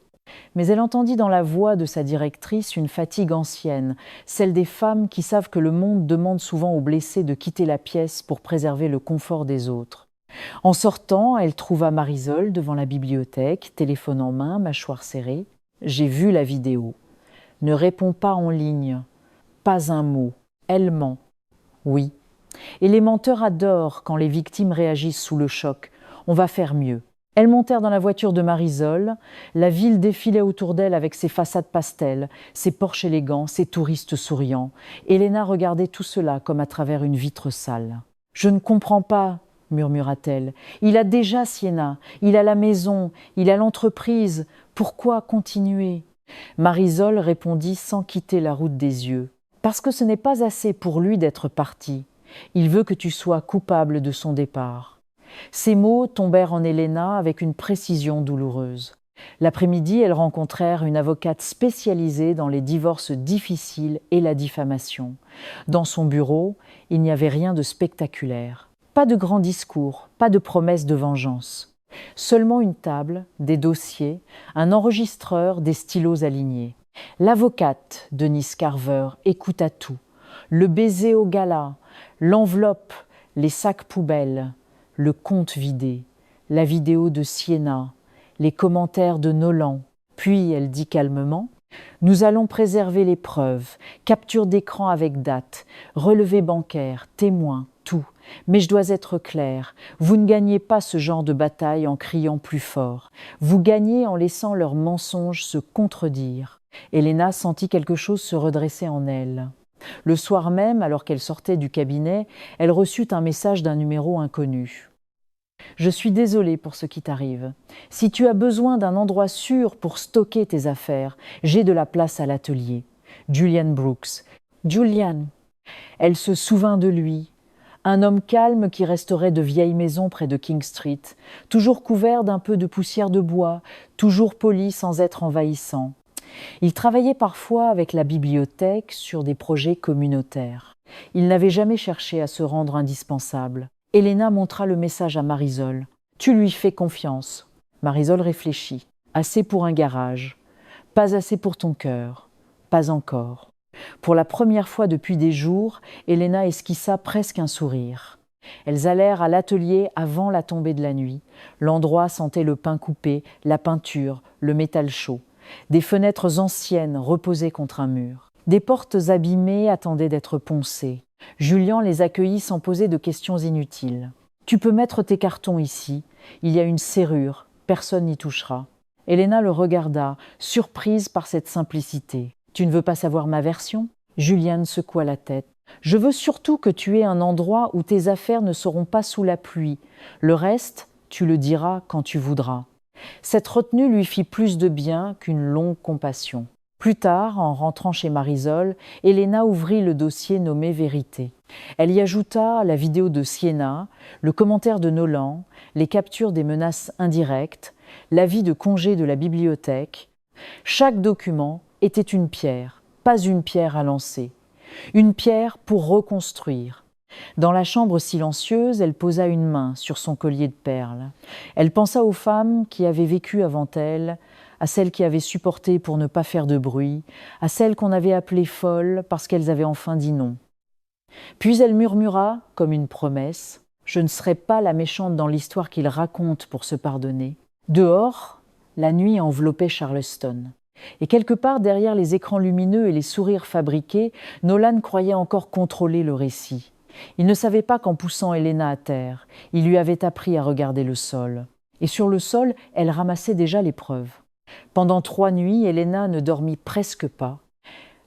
Mais elle entendit dans la voix de sa directrice une fatigue ancienne, celle des femmes qui savent que le monde demande souvent aux blessés de quitter la pièce pour préserver le confort des autres. En sortant, elle trouva Marisol devant la bibliothèque, téléphone en main, mâchoire serrée. « J'ai vu la vidéo. Ne réponds pas en ligne. Pas un mot. Elle ment. » Oui. Et les menteurs adorent quand les victimes réagissent sous le choc. On va faire mieux. Elles montèrent dans la voiture de Marisol. La ville défilait autour d'elle avec ses façades pastel, ses porches élégants, ses touristes souriants. Elena regardait tout cela comme à travers une vitre sale. « Je ne comprends pas, » murmura-t-elle. « Il a déjà Sienna, il a la maison, il a l'entreprise. Pourquoi continuer ?» Marisol répondit sans quitter la route des yeux. « Parce que ce n'est pas assez pour lui d'être parti. Il veut que tu sois coupable de son départ. » Ces mots tombèrent en Elena avec une précision douloureuse. L'après-midi, elles rencontrèrent une avocate spécialisée dans les divorces difficiles et la diffamation. Dans son bureau, il n'y avait rien de spectaculaire. Pas de grands discours, pas de promesses de vengeance. Seulement une table, des dossiers, un enregistreur, des stylos alignés. L'avocate, Denise Carver, écouta tout. Le baiser au gala, l'enveloppe, les sacs poubelles, le compte vidé, la vidéo de Sienna, les commentaires de Nolan. Puis elle dit calmement « Nous allons préserver les preuves, capture d'écran avec date, relevé bancaire, témoins, tout. Mais je dois être claire, vous ne gagnez pas ce genre de bataille en criant plus fort. Vous gagnez en laissant leurs mensonges se contredire. » Elena sentit quelque chose se redresser en elle. Le soir même, alors qu'elle sortait du cabinet, elle reçut un message d'un numéro inconnu. « Je suis désolée pour ce qui t'arrive. Si tu as besoin d'un endroit sûr pour stocker tes affaires, j'ai de la place à l'atelier. Julian Brooks. » Julian. Elle se souvint de lui. Un homme calme qui resterait de vieilles maisons près de King Street, toujours couvert d'un peu de poussière de bois, toujours poli sans être envahissant. Il travaillait parfois avec la bibliothèque sur des projets communautaires. Il n'avait jamais cherché à se rendre indispensable. Elena montra le message à Marisol. « Tu lui fais confiance. » Marisol réfléchit. « Assez pour un garage. Pas assez pour ton cœur. Pas encore. » Pour la première fois depuis des jours, Elena esquissa presque un sourire. Elles allèrent à l'atelier avant la tombée de la nuit. L'endroit sentait le pain coupé, la peinture, le métal chaud. Des fenêtres anciennes reposaient contre un mur. Des portes abîmées attendaient d'être poncées. Julian les accueillit sans poser de questions inutiles. Tu peux mettre tes cartons ici, il y a une serrure, personne n'y touchera. Elena le regarda, surprise par cette simplicité. Tu ne veux pas savoir ma version ? Juliane secoua la tête. Je veux surtout que tu aies un endroit où tes affaires ne seront pas sous la pluie. Le reste, tu le diras quand tu voudras. Cette retenue lui fit plus de bien qu'une longue compassion. Plus tard, en rentrant chez Marisol, Elena ouvrit le dossier nommé Vérité. Elle y ajouta la vidéo de Siena, le commentaire de Nolan, les captures des menaces indirectes, l'avis de congé de la bibliothèque. Chaque document était une pierre, pas une pierre à lancer. Une pierre pour reconstruire. Dans la chambre silencieuse, elle posa une main sur son collier de perles. Elle pensa aux femmes qui avaient vécu avant elle, à celles qui avaient supporté pour ne pas faire de bruit, à celles qu'on avait appelées folles parce qu'elles avaient enfin dit non. Puis elle murmura, comme une promesse, « Je ne serai pas la méchante dans l'histoire qu'il raconte pour se pardonner ». Dehors, la nuit enveloppait Charleston. Et quelque part derrière les écrans lumineux et les sourires fabriqués, Nolan croyait encore contrôler le récit. Il ne savait pas qu'en poussant Elena à terre, il lui avait appris à regarder le sol. Et sur le sol, elle ramassait déjà les preuves. Pendant 3 nuits, Elena ne dormit presque pas.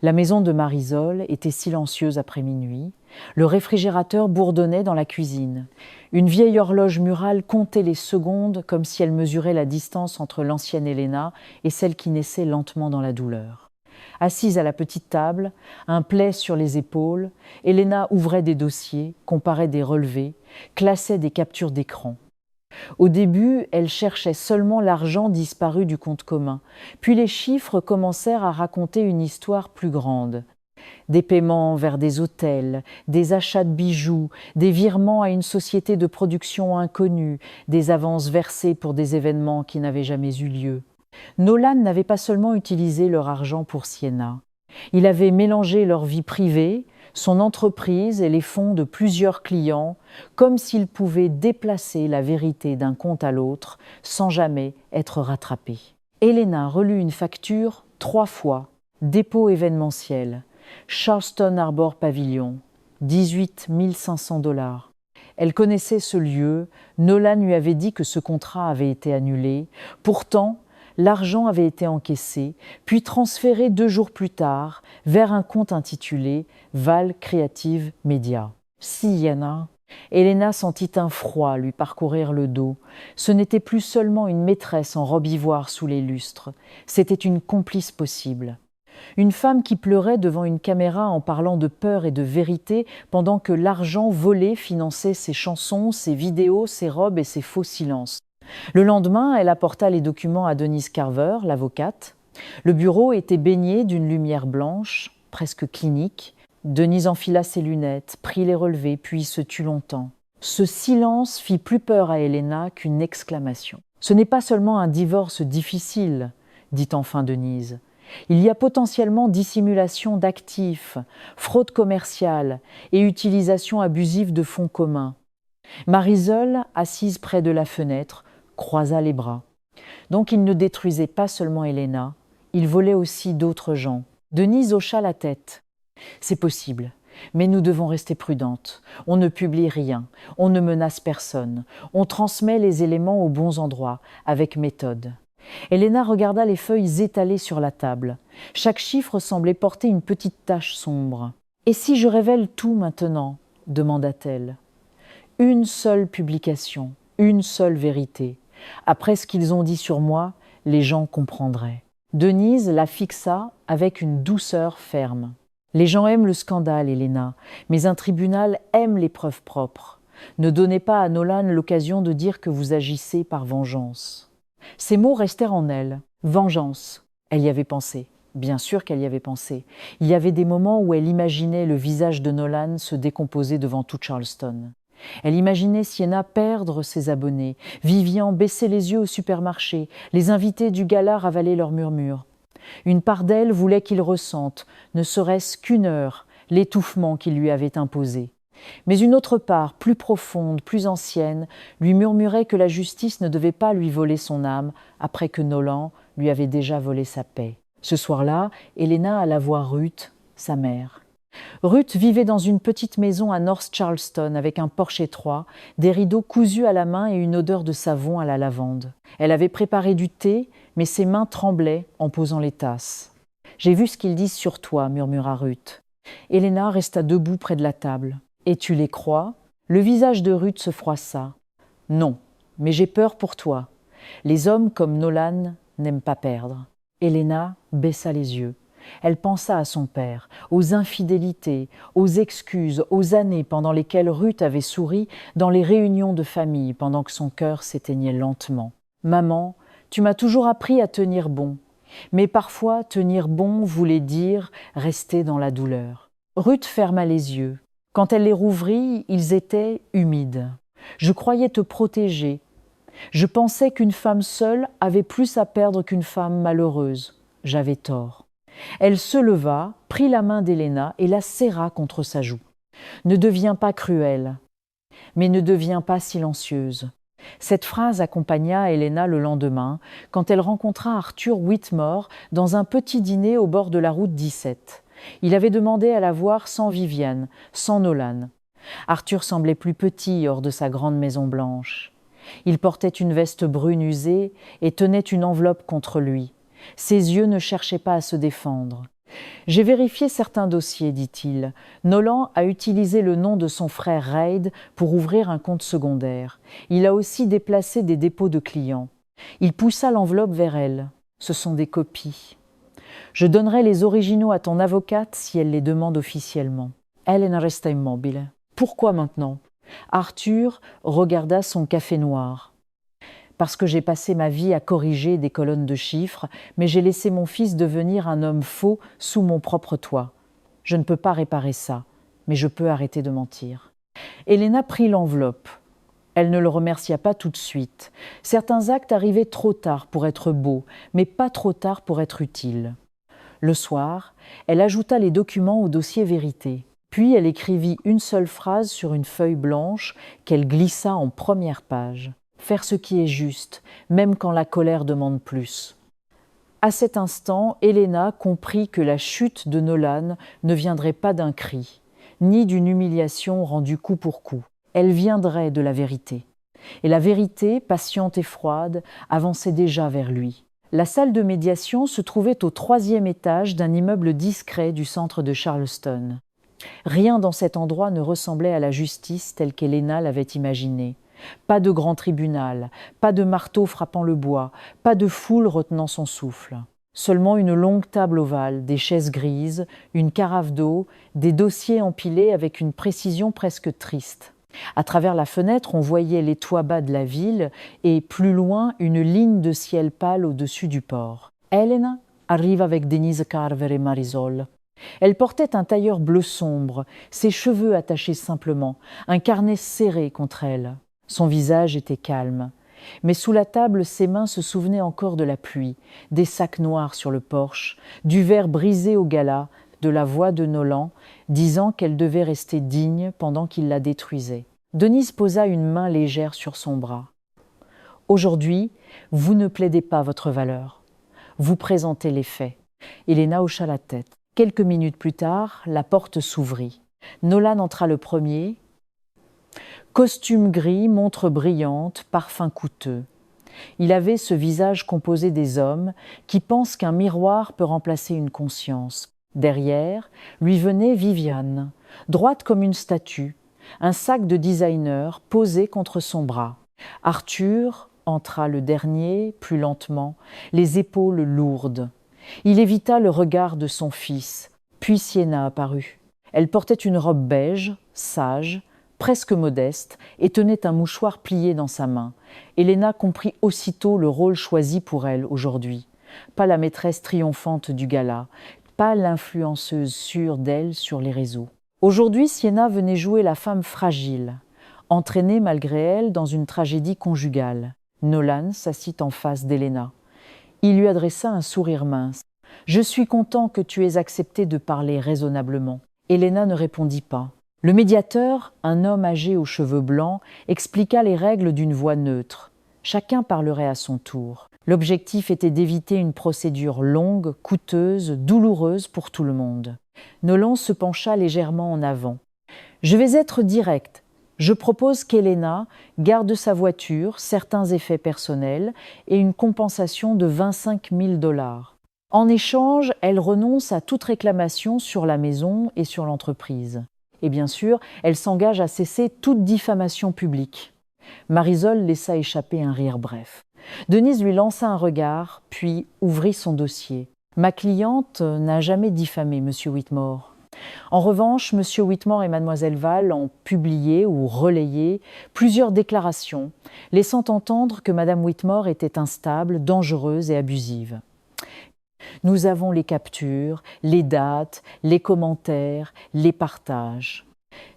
La maison de Marisol était silencieuse après minuit. Le réfrigérateur bourdonnait dans la cuisine. Une vieille horloge murale comptait les secondes comme si elle mesurait la distance entre l'ancienne Elena et celle qui naissait lentement dans la douleur. Assise à la petite table, un plaid sur les épaules, Elena ouvrait des dossiers, comparait des relevés, classait des captures d'écran. Au début, elle cherchait seulement l'argent disparu du compte commun. Puis les chiffres commencèrent à raconter une histoire plus grande. Des paiements vers des hôtels, des achats de bijoux, des virements à une société de production inconnue, des avances versées pour des événements qui n'avaient jamais eu lieu. Nolan n'avait pas seulement utilisé leur argent pour Siena. Il avait mélangé leur vie privée, son entreprise et les fonds de plusieurs clients, comme s'il pouvait déplacer la vérité d'un compte à l'autre sans jamais être rattrapé. Elena relut une facture 3 fois, dépôt événementiel, Charleston Harbor Pavilion, 18 500 $. Elle connaissait ce lieu, Nolan lui avait dit que ce contrat avait été annulé. Pourtant, l'argent avait été encaissé, puis transféré 2 jours plus tard vers un compte intitulé Val Creative Media. Siena. Elena sentit un froid lui parcourir le dos. Ce n'était plus seulement une maîtresse en robe ivoire sous les lustres, c'était une complice possible. Une femme qui pleurait devant une caméra en parlant de peur et de vérité pendant que l'argent volé finançait ses chansons, ses vidéos, ses robes et ses faux silences. Le lendemain, elle apporta les documents à Denise Carver, l'avocate. Le bureau était baigné d'une lumière blanche, presque clinique. Denise enfila ses lunettes, prit les relevés, puis se tut longtemps. Ce silence fit plus peur à Elena qu'une exclamation. « Ce n'est pas seulement un divorce difficile, » dit enfin Denise. « Il y a potentiellement dissimulation d'actifs, fraude commerciale et utilisation abusive de fonds communs. » Marisol, assise près de la fenêtre, croisa les bras. Donc il ne détruisait pas seulement Elena, il volait aussi d'autres gens. Denise hocha la tête. « C'est possible, mais nous devons rester prudentes. On ne publie rien, on ne menace personne, on transmet les éléments aux bons endroits, avec méthode. » Elena regarda les feuilles étalées sur la table. Chaque chiffre semblait porter une petite tache sombre. « Et si je révèle tout maintenant ?» demanda-t-elle. « Une seule publication, une seule vérité. Après ce qu'ils ont dit sur moi, les gens comprendraient. » Denise la fixa avec une douceur ferme. « Les gens aiment le scandale, Elena, mais un tribunal aime les preuves propres. Ne donnez pas à Nolan l'occasion de dire que vous agissez par vengeance. » Ces mots restèrent en elle. Vengeance. Elle y avait pensé. Bien sûr qu'elle y avait pensé. Il y avait des moments où elle imaginait le visage de Nolan se décomposer devant toute Charleston. Elle imaginait Siena perdre ses abonnés, Vivian baisser les yeux au supermarché, les invités du gala ravaler leurs murmures. Une part d'elle voulait qu'il ressente, ne serait-ce qu'1 heure, l'étouffement qu'il lui avait imposé. Mais une autre part, plus profonde, plus ancienne, lui murmurait que la justice ne devait pas lui voler son âme après que Nolan lui avait déjà volé sa paix. Ce soir-là, Elena alla voir Ruth, sa mère. Ruth vivait dans une petite maison à North Charleston avec un porche étroit, des rideaux cousus à la main et une odeur de savon à la lavande. Elle avait préparé du thé, mais ses mains tremblaient en posant les tasses. « J'ai vu ce qu'ils disent sur toi », murmura Ruth. Helena resta debout près de la table. « Et tu les crois ?» Le visage de Ruth se froissa. « Non, mais j'ai peur pour toi. Les hommes comme Nolan n'aiment pas perdre. » Helena baissa les yeux. Elle pensa à son père, aux infidélités, aux excuses, aux années pendant lesquelles Ruth avait souri dans les réunions de famille pendant que son cœur s'éteignait lentement. « Maman, tu m'as toujours appris à tenir bon. Mais parfois, tenir bon voulait dire rester dans la douleur. » Ruth ferma les yeux. Quand elle les rouvrit, ils étaient humides. « Je croyais te protéger. Je pensais qu'une femme seule avait plus à perdre qu'une femme malheureuse. J'avais tort. » Elle se leva, prit la main d'Helena et la serra contre sa joue. « Ne deviens pas cruelle, mais ne deviens pas silencieuse. » Cette phrase accompagna Helena le lendemain, quand elle rencontra Arthur Whitmore dans un petit dîner au bord de la route 17. Il avait demandé à la voir sans Viviane, sans Nolan. Arthur semblait plus petit hors de sa grande maison blanche. Il portait une veste brune usée et tenait une enveloppe contre lui. Ses yeux ne cherchaient pas à se défendre. « J'ai vérifié certains dossiers, dit-il. Nolan a utilisé le nom de son frère Reid pour ouvrir un compte secondaire. Il a aussi déplacé des dépôts de clients. » Il poussa l'enveloppe vers elle. « Ce sont des copies. Je donnerai les originaux à ton avocate si elle les demande officiellement. » Helena resta immobile. « Pourquoi maintenant ?» Arthur regarda son café noir. Parce que j'ai passé ma vie à corriger des colonnes de chiffres, mais j'ai laissé mon fils devenir un homme faux sous mon propre toit. Je ne peux pas réparer ça, mais je peux arrêter de mentir. Helena prit l'enveloppe. Elle ne le remercia pas tout de suite. Certains actes arrivaient trop tard pour être beaux, mais pas trop tard pour être utiles. Le soir, elle ajouta les documents au dossier vérité. Puis elle écrivit une seule phrase sur une feuille blanche qu'elle glissa en première page. Faire ce qui est juste, même quand la colère demande plus. À cet instant, Helena comprit que la chute de Nolan ne viendrait pas d'un cri, ni d'une humiliation rendue coup pour coup. Elle viendrait de la vérité. Et la vérité, patiente et froide, avançait déjà vers lui. La salle de médiation se trouvait au 3e étage d'un immeuble discret du centre de Charleston. Rien dans cet endroit ne ressemblait à la justice telle qu'Helena l'avait imaginée. Pas de grand tribunal, pas de marteau frappant le bois, pas de foule retenant son souffle. Seulement une longue table ovale, des chaises grises, une carafe d'eau, des dossiers empilés avec une précision presque triste. À travers la fenêtre, on voyait les toits bas de la ville et, plus loin, une ligne de ciel pâle au-dessus du port. Helena arrive avec Denise Carver et Marisol. Elle portait un tailleur bleu sombre, ses cheveux attachés simplement, un carnet serré contre elle. Son visage était calme. Mais sous la table, ses mains se souvenaient encore de la pluie, des sacs noirs sur le porche, du verre brisé au gala, de la voix de Nolan, disant qu'elle devait rester digne pendant qu'il la détruisait. Denise posa une main légère sur son bras. « Aujourd'hui, vous ne plaidez pas votre valeur. Vous présentez les faits. » Helena hocha la tête. Quelques minutes plus tard, la porte s'ouvrit. Nolan entra le premier. Costume gris, montre brillante, parfum coûteux. Il avait ce visage composé des hommes qui pensent qu'un miroir peut remplacer une conscience. Derrière, lui venait Viviane, droite comme une statue, un sac de designer posé contre son bras. Arthur entra le dernier, plus lentement, les épaules lourdes. Il évita le regard de son fils, puis Sienna apparut. Elle portait une robe beige, sage, presque modeste, et tenait un mouchoir plié dans sa main. Helena comprit aussitôt le rôle choisi pour elle aujourd'hui. Pas la maîtresse triomphante du gala, pas l'influenceuse sûre d'elle sur les réseaux. Aujourd'hui, Sienna venait jouer la femme fragile, entraînée malgré elle dans une tragédie conjugale. Nolan s'assit en face d'Helena. Il lui adressa un sourire mince. « Je suis content que tu aies accepté de parler raisonnablement. » Helena ne répondit pas. Le médiateur, un homme âgé aux cheveux blancs, expliqua les règles d'une voix neutre. Chacun parlerait à son tour. L'objectif était d'éviter une procédure longue, coûteuse, douloureuse pour tout le monde. Nolan se pencha légèrement en avant. « Je vais être direct. Je propose qu'Elena garde sa voiture, certains effets personnels et une compensation de 25 000 $. En échange, elle renonce à toute réclamation sur la maison et sur l'entreprise. Et bien sûr, elle s'engage à cesser toute diffamation publique. » Marisol laissa échapper un rire bref. Denise lui lança un regard, puis ouvrit son dossier. « Ma cliente n'a jamais diffamé M. Whitmore. En revanche, M. Whitmore et Mlle Val ont publié ou relayé plusieurs déclarations, laissant entendre que Mme Whitmore était instable, dangereuse et abusive. Nous avons les captures, les dates, les commentaires, les partages. »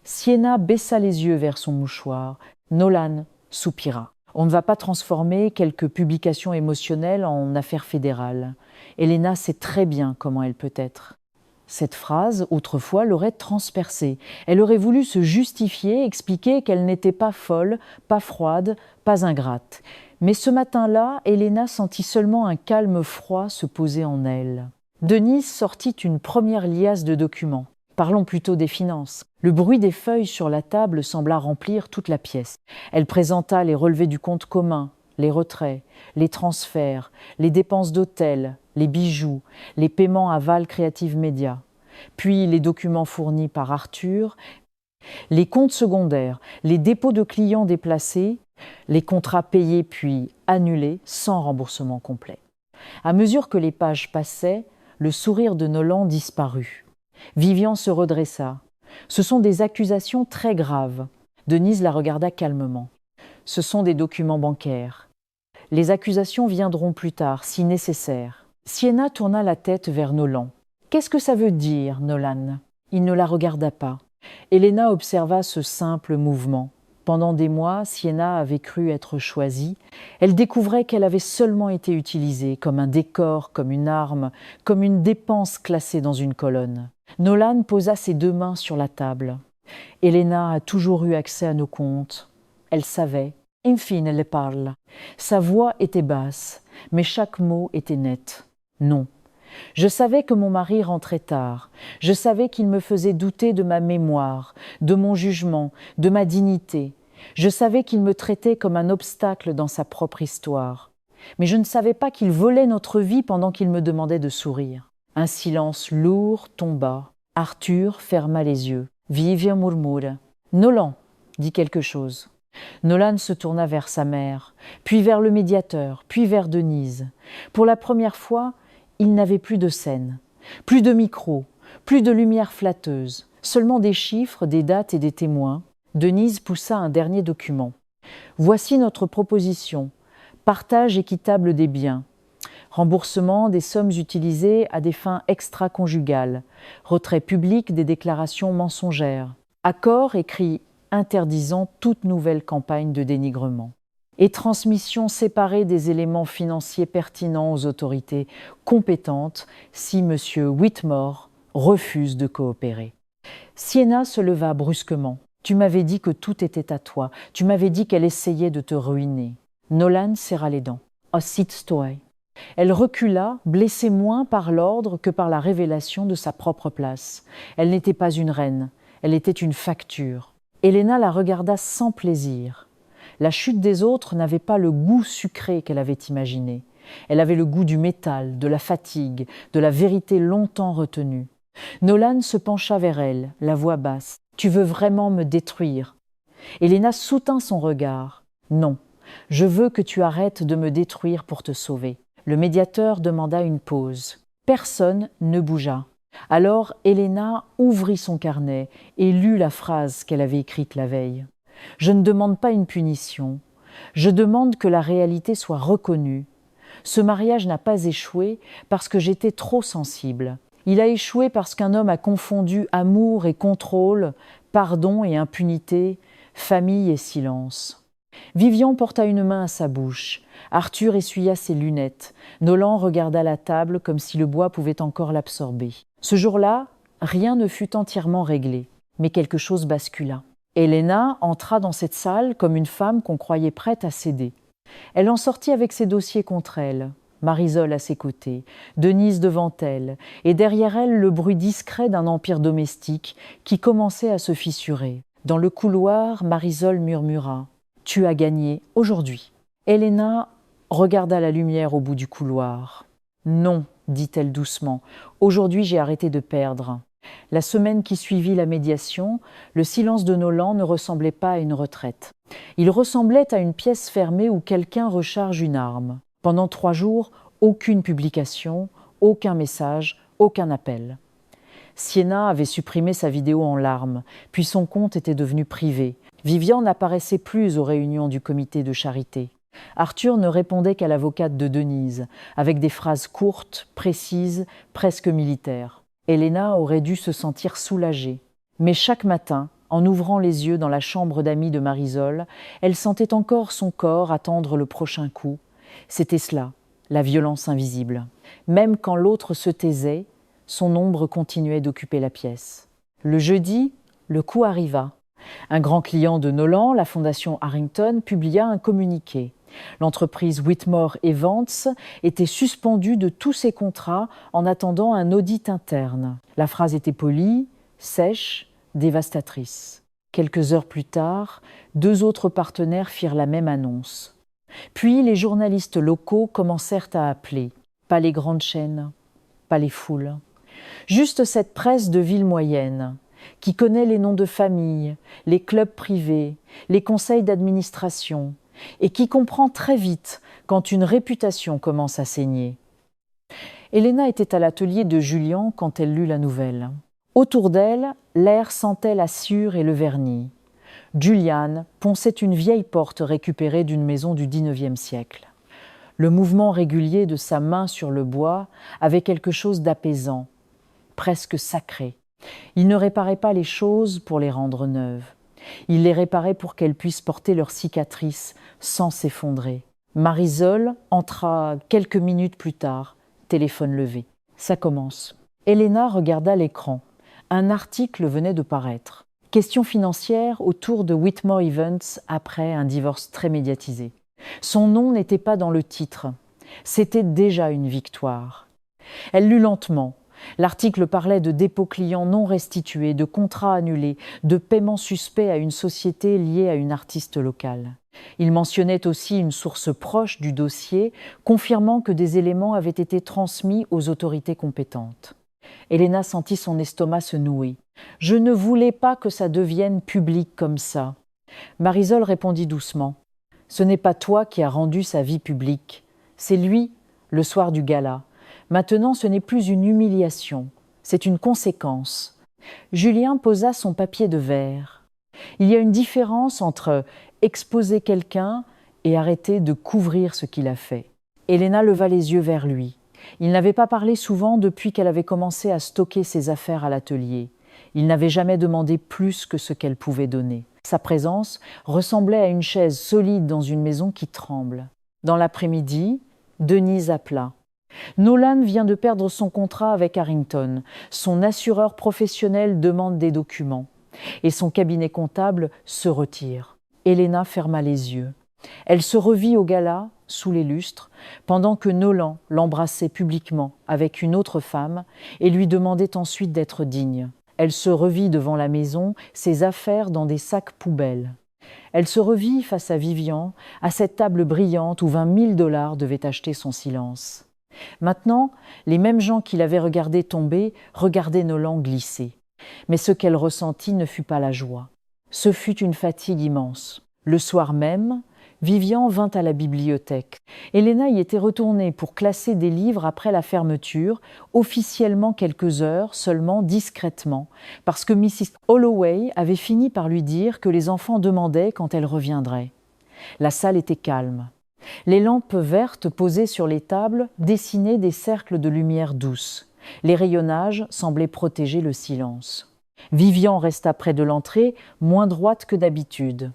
Sienna baissa les yeux vers son mouchoir. Nolan soupira. On ne va pas transformer quelques publications émotionnelles en affaires fédérales. Elena sait très bien comment elle peut être. Cette phrase, autrefois, l'aurait transpercée. Elle aurait voulu se justifier, expliquer qu'elle n'était pas folle, pas froide, pas ingrate. Mais ce matin-là, Elena sentit seulement un calme froid se poser en elle. Denise sortit une première liasse de documents. Parlons plutôt des finances. Le bruit des feuilles sur la table sembla remplir toute la pièce. Elle présenta les relevés du compte commun, les retraits, les transferts, les dépenses d'hôtel, les bijoux, les paiements à Val Creative Media, puis les documents fournis par Arthur, les comptes secondaires, les dépôts de clients déplacés, les contrats payés puis annulés sans remboursement complet. À mesure que les pages passaient, le sourire de Nolan disparut. Vivian se redressa. « Ce sont des accusations très graves. » Denise la regarda calmement. « Ce sont des documents bancaires. Les accusations viendront plus tard, si nécessaire. » Sienna tourna la tête vers Nolan. « Qu'est-ce que ça veut dire, Nolan ?» Il ne la regarda pas. Elena observa ce simple mouvement. Pendant des mois, Sienna avait cru être choisie. Elle découvrait qu'elle avait seulement été utilisée comme un décor, comme une arme, comme une dépense classée dans une colonne. Nolan posa ses deux mains sur la table. « Elena a toujours eu accès à nos comptes. Elle savait. Infine, elle parle. » Sa voix était basse, mais chaque mot était net. « Non. Je savais que mon mari rentrait tard. Je savais qu'il me faisait douter de ma mémoire, de mon jugement, de ma dignité. Je savais qu'il me traitait comme un obstacle dans sa propre histoire. Mais je ne savais pas qu'il volait notre vie pendant qu'il me demandait de sourire. » Un silence lourd tomba. Arthur ferma les yeux. Vivian murmura. « Nolan !» dit quelque chose. Nolan se tourna vers sa mère, puis vers le médiateur, puis vers Denise. Pour la première fois, il n'avait plus de scène, plus de micro, plus de lumière flatteuse, seulement des chiffres, des dates et des témoins. Denise poussa un dernier document. « Voici notre proposition. Partage équitable des biens. Remboursement des sommes utilisées à des fins extra-conjugales. Retrait public des déclarations mensongères. Accord écrit interdisant toute nouvelle campagne de dénigrement. Et transmission séparée des éléments financiers pertinents aux autorités compétentes si M. Whitmore refuse de coopérer. » Sienna se leva brusquement. « Tu m'avais dit que tout était à toi. Tu m'avais dit qu'elle essayait de te ruiner. » Nolan serra les dents. « Ositstoi. » Elle recula, blessée moins par l'ordre que par la révélation de sa propre place. Elle n'était pas une reine, elle était une facture. Elena la regarda sans plaisir. La chute des autres n'avait pas le goût sucré qu'elle avait imaginé. Elle avait le goût du métal, de la fatigue, de la vérité longtemps retenue. Nolan se pencha vers elle, la voix basse. « Tu veux vraiment me détruire ?» Elena soutint son regard. « Non, je veux que tu arrêtes de me détruire pour te sauver. » Le médiateur demanda une pause. Personne ne bougea. Alors Elena ouvrit son carnet et lut la phrase qu'elle avait écrite la veille. « Je ne demande pas une punition. Je demande que la réalité soit reconnue. Ce mariage n'a pas échoué parce que j'étais trop sensible. Il a échoué parce qu'un homme a confondu amour et contrôle, pardon et impunité, famille et silence. » Vivian porta une main à sa bouche. Arthur essuya ses lunettes. Nolan regarda la table comme si le bois pouvait encore l'absorber. Ce jour-là, rien ne fut entièrement réglé, mais quelque chose bascula. Elena entra dans cette salle comme une femme qu'on croyait prête à céder. Elle en sortit avec ses dossiers contre elle. Marisol à ses côtés, Denise devant elle, et derrière elle le bruit discret d'un empire domestique qui commençait à se fissurer. Dans le couloir, Marisol murmura « Tu as gagné aujourd'hui ». Elena regarda la lumière au bout du couloir. « Non », dit-elle doucement, « aujourd'hui j'ai arrêté de perdre ». La semaine qui suivit la médiation, le silence de Nolan ne ressemblait pas à une retraite. Il ressemblait à une pièce fermée où quelqu'un recharge une arme. Pendant 3 jours, aucune publication, aucun message, aucun appel. Sienna avait supprimé sa vidéo en larmes, puis son compte était devenu privé. Vivian n'apparaissait plus aux réunions du comité de charité. Arthur ne répondait qu'à l'avocate de Denise, avec des phrases courtes, précises, presque militaires. Elena aurait dû se sentir soulagée. Mais chaque matin, en ouvrant les yeux dans la chambre d'amis de Marisol, elle sentait encore son corps attendre le prochain coup. C'était cela, la violence invisible. Même quand l'autre se taisait, son ombre continuait d'occuper la pièce. Le jeudi, le coup arriva. Un grand client de Nolan, la fondation Harrington, publia un communiqué. L'entreprise Whitmore Evans était suspendue de tous ses contrats en attendant un audit interne. La phrase était polie, sèche, dévastatrice. Quelques heures plus tard, 2 autres partenaires firent la même annonce. Puis les journalistes locaux commencèrent à appeler. Pas les grandes chaînes, pas les foules. Juste cette presse de ville moyenne, qui connaît les noms de famille, les clubs privés, les conseils d'administration, et qui comprend très vite quand une réputation commence à saigner. Elena était à l'atelier de Julian quand elle lut la nouvelle. Autour d'elle, l'air sentait la sciure et le vernis. Julian ponçait une vieille porte récupérée d'une maison du XIXe siècle. Le mouvement régulier de sa main sur le bois avait quelque chose d'apaisant, presque sacré. Il ne réparait pas les choses pour les rendre neuves. Il les réparait pour qu'elles puissent porter leurs cicatrices sans s'effondrer. Marisol entra quelques minutes plus tard, téléphone levé. Ça commence. Elena regarda l'écran. Un article venait de paraître. Question financière autour de Whitmore Evans après un divorce très médiatisé. Son nom n'était pas dans le titre. C'était déjà une victoire. Elle lut lentement. L'article parlait de dépôts clients non restitués, de contrats annulés, de paiements suspects à une société liée à une artiste locale. Il mentionnait aussi une source proche du dossier, confirmant que des éléments avaient été transmis aux autorités compétentes. Elena sentit son estomac se nouer. « Je ne voulais pas que ça devienne public comme ça. » Marisol répondit doucement. « Ce n'est pas toi qui as rendu sa vie publique. C'est lui, le soir du gala. Maintenant, ce n'est plus une humiliation, c'est une conséquence. » Julien posa son papier de verre. Il y a une différence entre exposer quelqu'un et arrêter de couvrir ce qu'il a fait. Elena leva les yeux vers lui. Il n'avait pas parlé souvent depuis qu'elle avait commencé à stocker ses affaires à l'atelier. Il n'avait jamais demandé plus que ce qu'elle pouvait donner. Sa présence ressemblait à une chaise solide dans une maison qui tremble. Dans l'après-midi, Denise appela. Nolan vient de perdre son contrat avec Harrington. Son assureur professionnel demande des documents. Et son cabinet comptable se retire. Elena ferma les yeux. Elle se revit au gala, sous les lustres, pendant que Nolan l'embrassait publiquement avec une autre femme et lui demandait ensuite d'être digne. Elle se revit devant la maison, ses affaires dans des sacs poubelles. Elle se revit face à Vivian, à cette table brillante où 20 000 $ devaient acheter son silence. Maintenant, les mêmes gens qui l'avaient regardé tomber regardaient Nolan glisser. Mais ce qu'elle ressentit ne fut pas la joie. Ce fut une fatigue immense. Le soir même, Vivian vint à la bibliothèque. Elena y était retournée pour classer des livres après la fermeture, officiellement quelques heures, seulement discrètement, parce que Mrs. Holloway avait fini par lui dire que les enfants demandaient quand elle reviendrait. La salle était calme. Les lampes vertes posées sur les tables dessinaient des cercles de lumière douce. Les rayonnages semblaient protéger le silence. Vivian resta près de l'entrée, moins droite que d'habitude.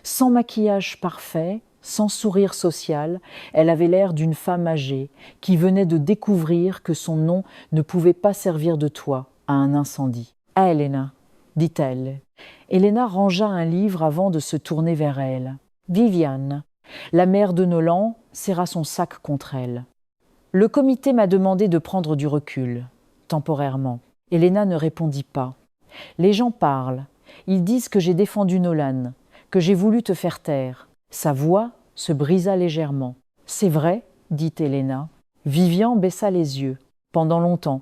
Sans maquillage parfait, sans sourire social, elle avait l'air d'une femme âgée qui venait de découvrir que son nom ne pouvait pas servir de toit à un incendie. « Ah, Elena !» dit-elle. Elena rangea un livre avant de se tourner vers elle. « Viviane !» La mère de Nolan serra son sac contre elle. Le comité m'a demandé de prendre du recul, temporairement. Elena ne répondit pas. Les gens parlent. Ils disent que j'ai défendu Nolan, que j'ai voulu te faire taire. Sa voix se brisa légèrement. C'est vrai, dit Elena. Vivian baissa les yeux. Pendant longtemps.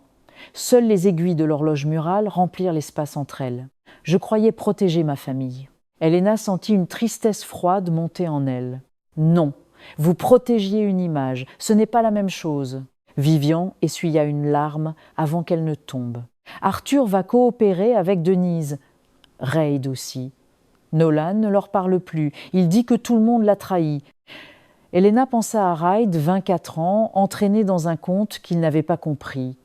Seules les aiguilles de l'horloge murale remplirent l'espace entre elles. Je croyais protéger ma famille. Elena sentit une tristesse froide monter en elle. Non, vous protégiez une image, ce n'est pas la même chose. Vivian essuya une larme avant qu'elle ne tombe. Arthur va coopérer avec Denise. Reid aussi. Nolan ne leur parle plus, il dit que tout le monde l'a trahi. Elena pensa à Reid, 24 ans, entraîné dans un conte qu'il n'avait pas compris.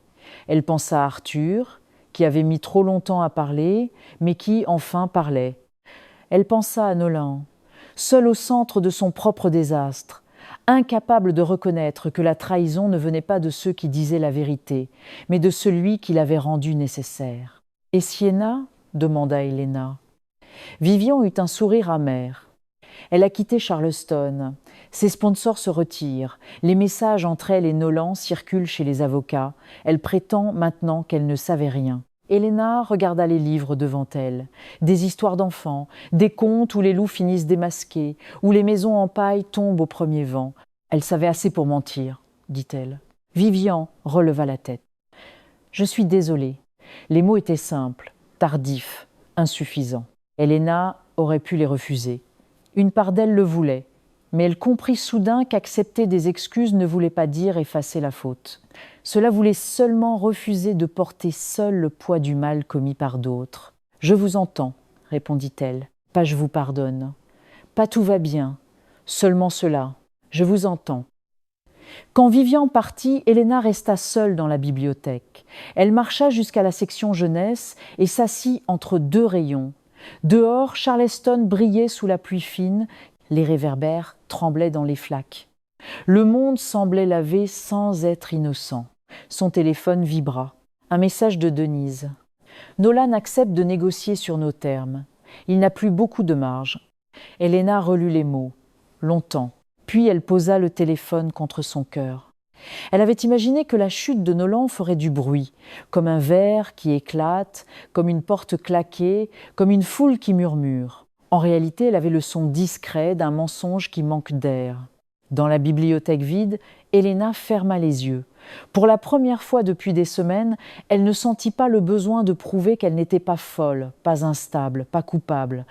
Elle pensa à Arthur, qui avait mis trop longtemps à parler, mais qui enfin parlait. Elle pensa à Nolan, seul au centre de son propre désastre, incapable de reconnaître que la trahison ne venait pas de ceux qui disaient la vérité, mais de celui qui l'avait rendue nécessaire. « Et Sienna ?» demanda Elena. Vivian eut un sourire amer. Elle a quitté Charleston. Ses sponsors se retirent. Les messages entre elle et Nolan circulent chez les avocats. Elle prétend maintenant qu'elle ne savait rien. Elena regarda les livres devant elle. Des histoires d'enfants, des contes où les loups finissent démasqués, où les maisons en paille tombent au premier vent. Elle savait assez pour mentir, dit-elle. Vivian releva la tête. « Je suis désolée. » Les mots étaient simples, tardifs, insuffisants. Elena aurait pu les refuser. Une part d'elle le voulait, mais elle comprit soudain qu'accepter des excuses ne voulait pas dire effacer la faute. Cela voulait seulement refuser de porter seule le poids du mal commis par d'autres. « Je vous entends, » répondit-elle. « Pas je vous pardonne. Pas tout va bien. Seulement cela. Je vous entends. » Quand Vivian partit, Elena resta seule dans la bibliothèque. Elle marcha jusqu'à la section jeunesse et s'assit entre deux rayons. Dehors, Charleston brillait sous la pluie fine, les réverbères tremblaient dans les flaques. Le monde semblait lavé sans être innocent. Son téléphone vibra. Un message de Denise. Nolan accepte de négocier sur nos termes. Il n'a plus beaucoup de marge. Elena relut les mots. Longtemps. Puis elle posa le téléphone contre son cœur. Elle avait imaginé que la chute de Nolan ferait du bruit, comme un verre qui éclate, comme une porte claquée, comme une foule qui murmure. En réalité, elle avait le son discret d'un mensonge qui manque d'air. Dans la bibliothèque vide, Elena ferma les yeux. Pour la première fois depuis des semaines, elle ne sentit pas le besoin de prouver qu'elle n'était pas folle, pas instable, pas coupable.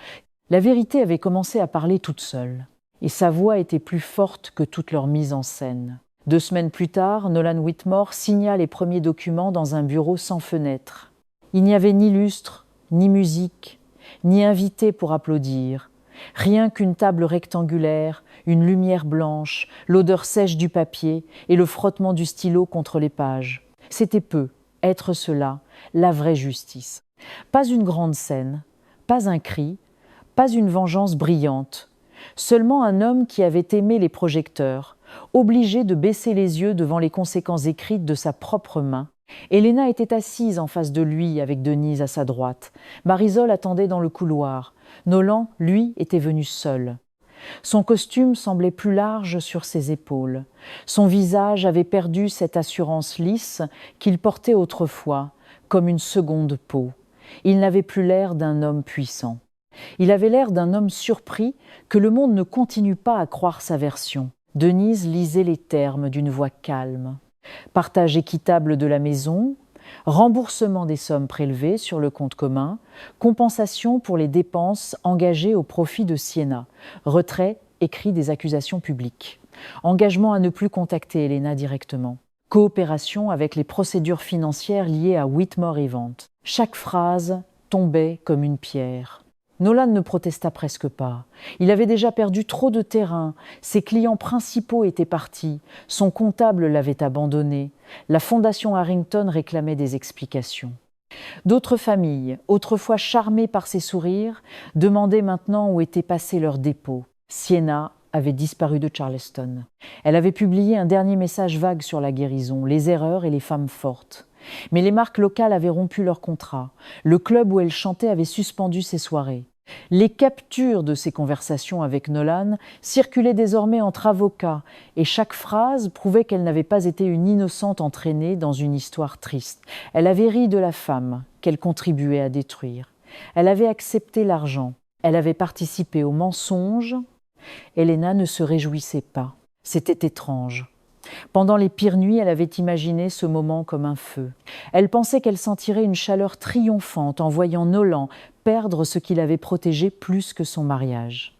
La vérité avait commencé à parler toute seule. Et sa voix était plus forte que toute leur mise en scène. 2 semaines plus tard, Nolan Whitmore signa les premiers documents dans un bureau sans fenêtre. Il n'y avait ni lustre, ni musique, ni invité pour applaudir. Rien qu'une table rectangulaire, une lumière blanche, l'odeur sèche du papier et le frottement du stylo contre les pages. C'était peu, être cela, la vraie justice. Pas une grande scène, pas un cri, pas une vengeance brillante. Seulement un homme qui avait aimé les projecteurs, obligé de baisser les yeux devant les conséquences écrites de sa propre main. Elena était assise en face de lui avec Denise à sa droite. Marisol attendait dans le couloir. Nolan, lui, était venu seul. Son costume semblait plus large sur ses épaules. Son visage avait perdu cette assurance lisse qu'il portait autrefois, comme une seconde peau. Il n'avait plus l'air d'un homme puissant. Il avait l'air d'un homme surpris que le monde ne continue pas à croire sa version. Denise lisait les termes d'une voix calme. Partage équitable de la maison, remboursement des sommes prélevées sur le compte commun, compensation pour les dépenses engagées au profit de Sienna, retrait écrit des accusations publiques, engagement à ne plus contacter Elena directement, coopération avec les procédures financières liées à Whitmore Event. Chaque phrase tombait comme une pierre. Nolan ne protesta presque pas. Il avait déjà perdu trop de terrain, ses clients principaux étaient partis, son comptable l'avait abandonné, la fondation Harrington réclamait des explications. D'autres familles, autrefois charmées par ses sourires, demandaient maintenant où étaient passés leurs dépôts. Sienna avait disparu de Charleston. Elle avait publié un dernier message vague sur la guérison, les erreurs et les femmes fortes. Mais les marques locales avaient rompu leur contrat. Le club où elle chantait avait suspendu ses soirées. Les captures de ses conversations avec Nolan circulaient désormais entre avocats, et chaque phrase prouvait qu'elle n'avait pas été une innocente entraînée dans une histoire triste. Elle avait ri de la femme qu'elle contribuait à détruire. Elle avait accepté l'argent. Elle avait participé au mensonge. Elena ne se réjouissait pas. C'était étrange. Pendant les pires nuits, elle avait imaginé ce moment comme un feu. Elle pensait qu'elle sentirait une chaleur triomphante en voyant Nolan perdre ce qu'il avait protégé plus que son mariage.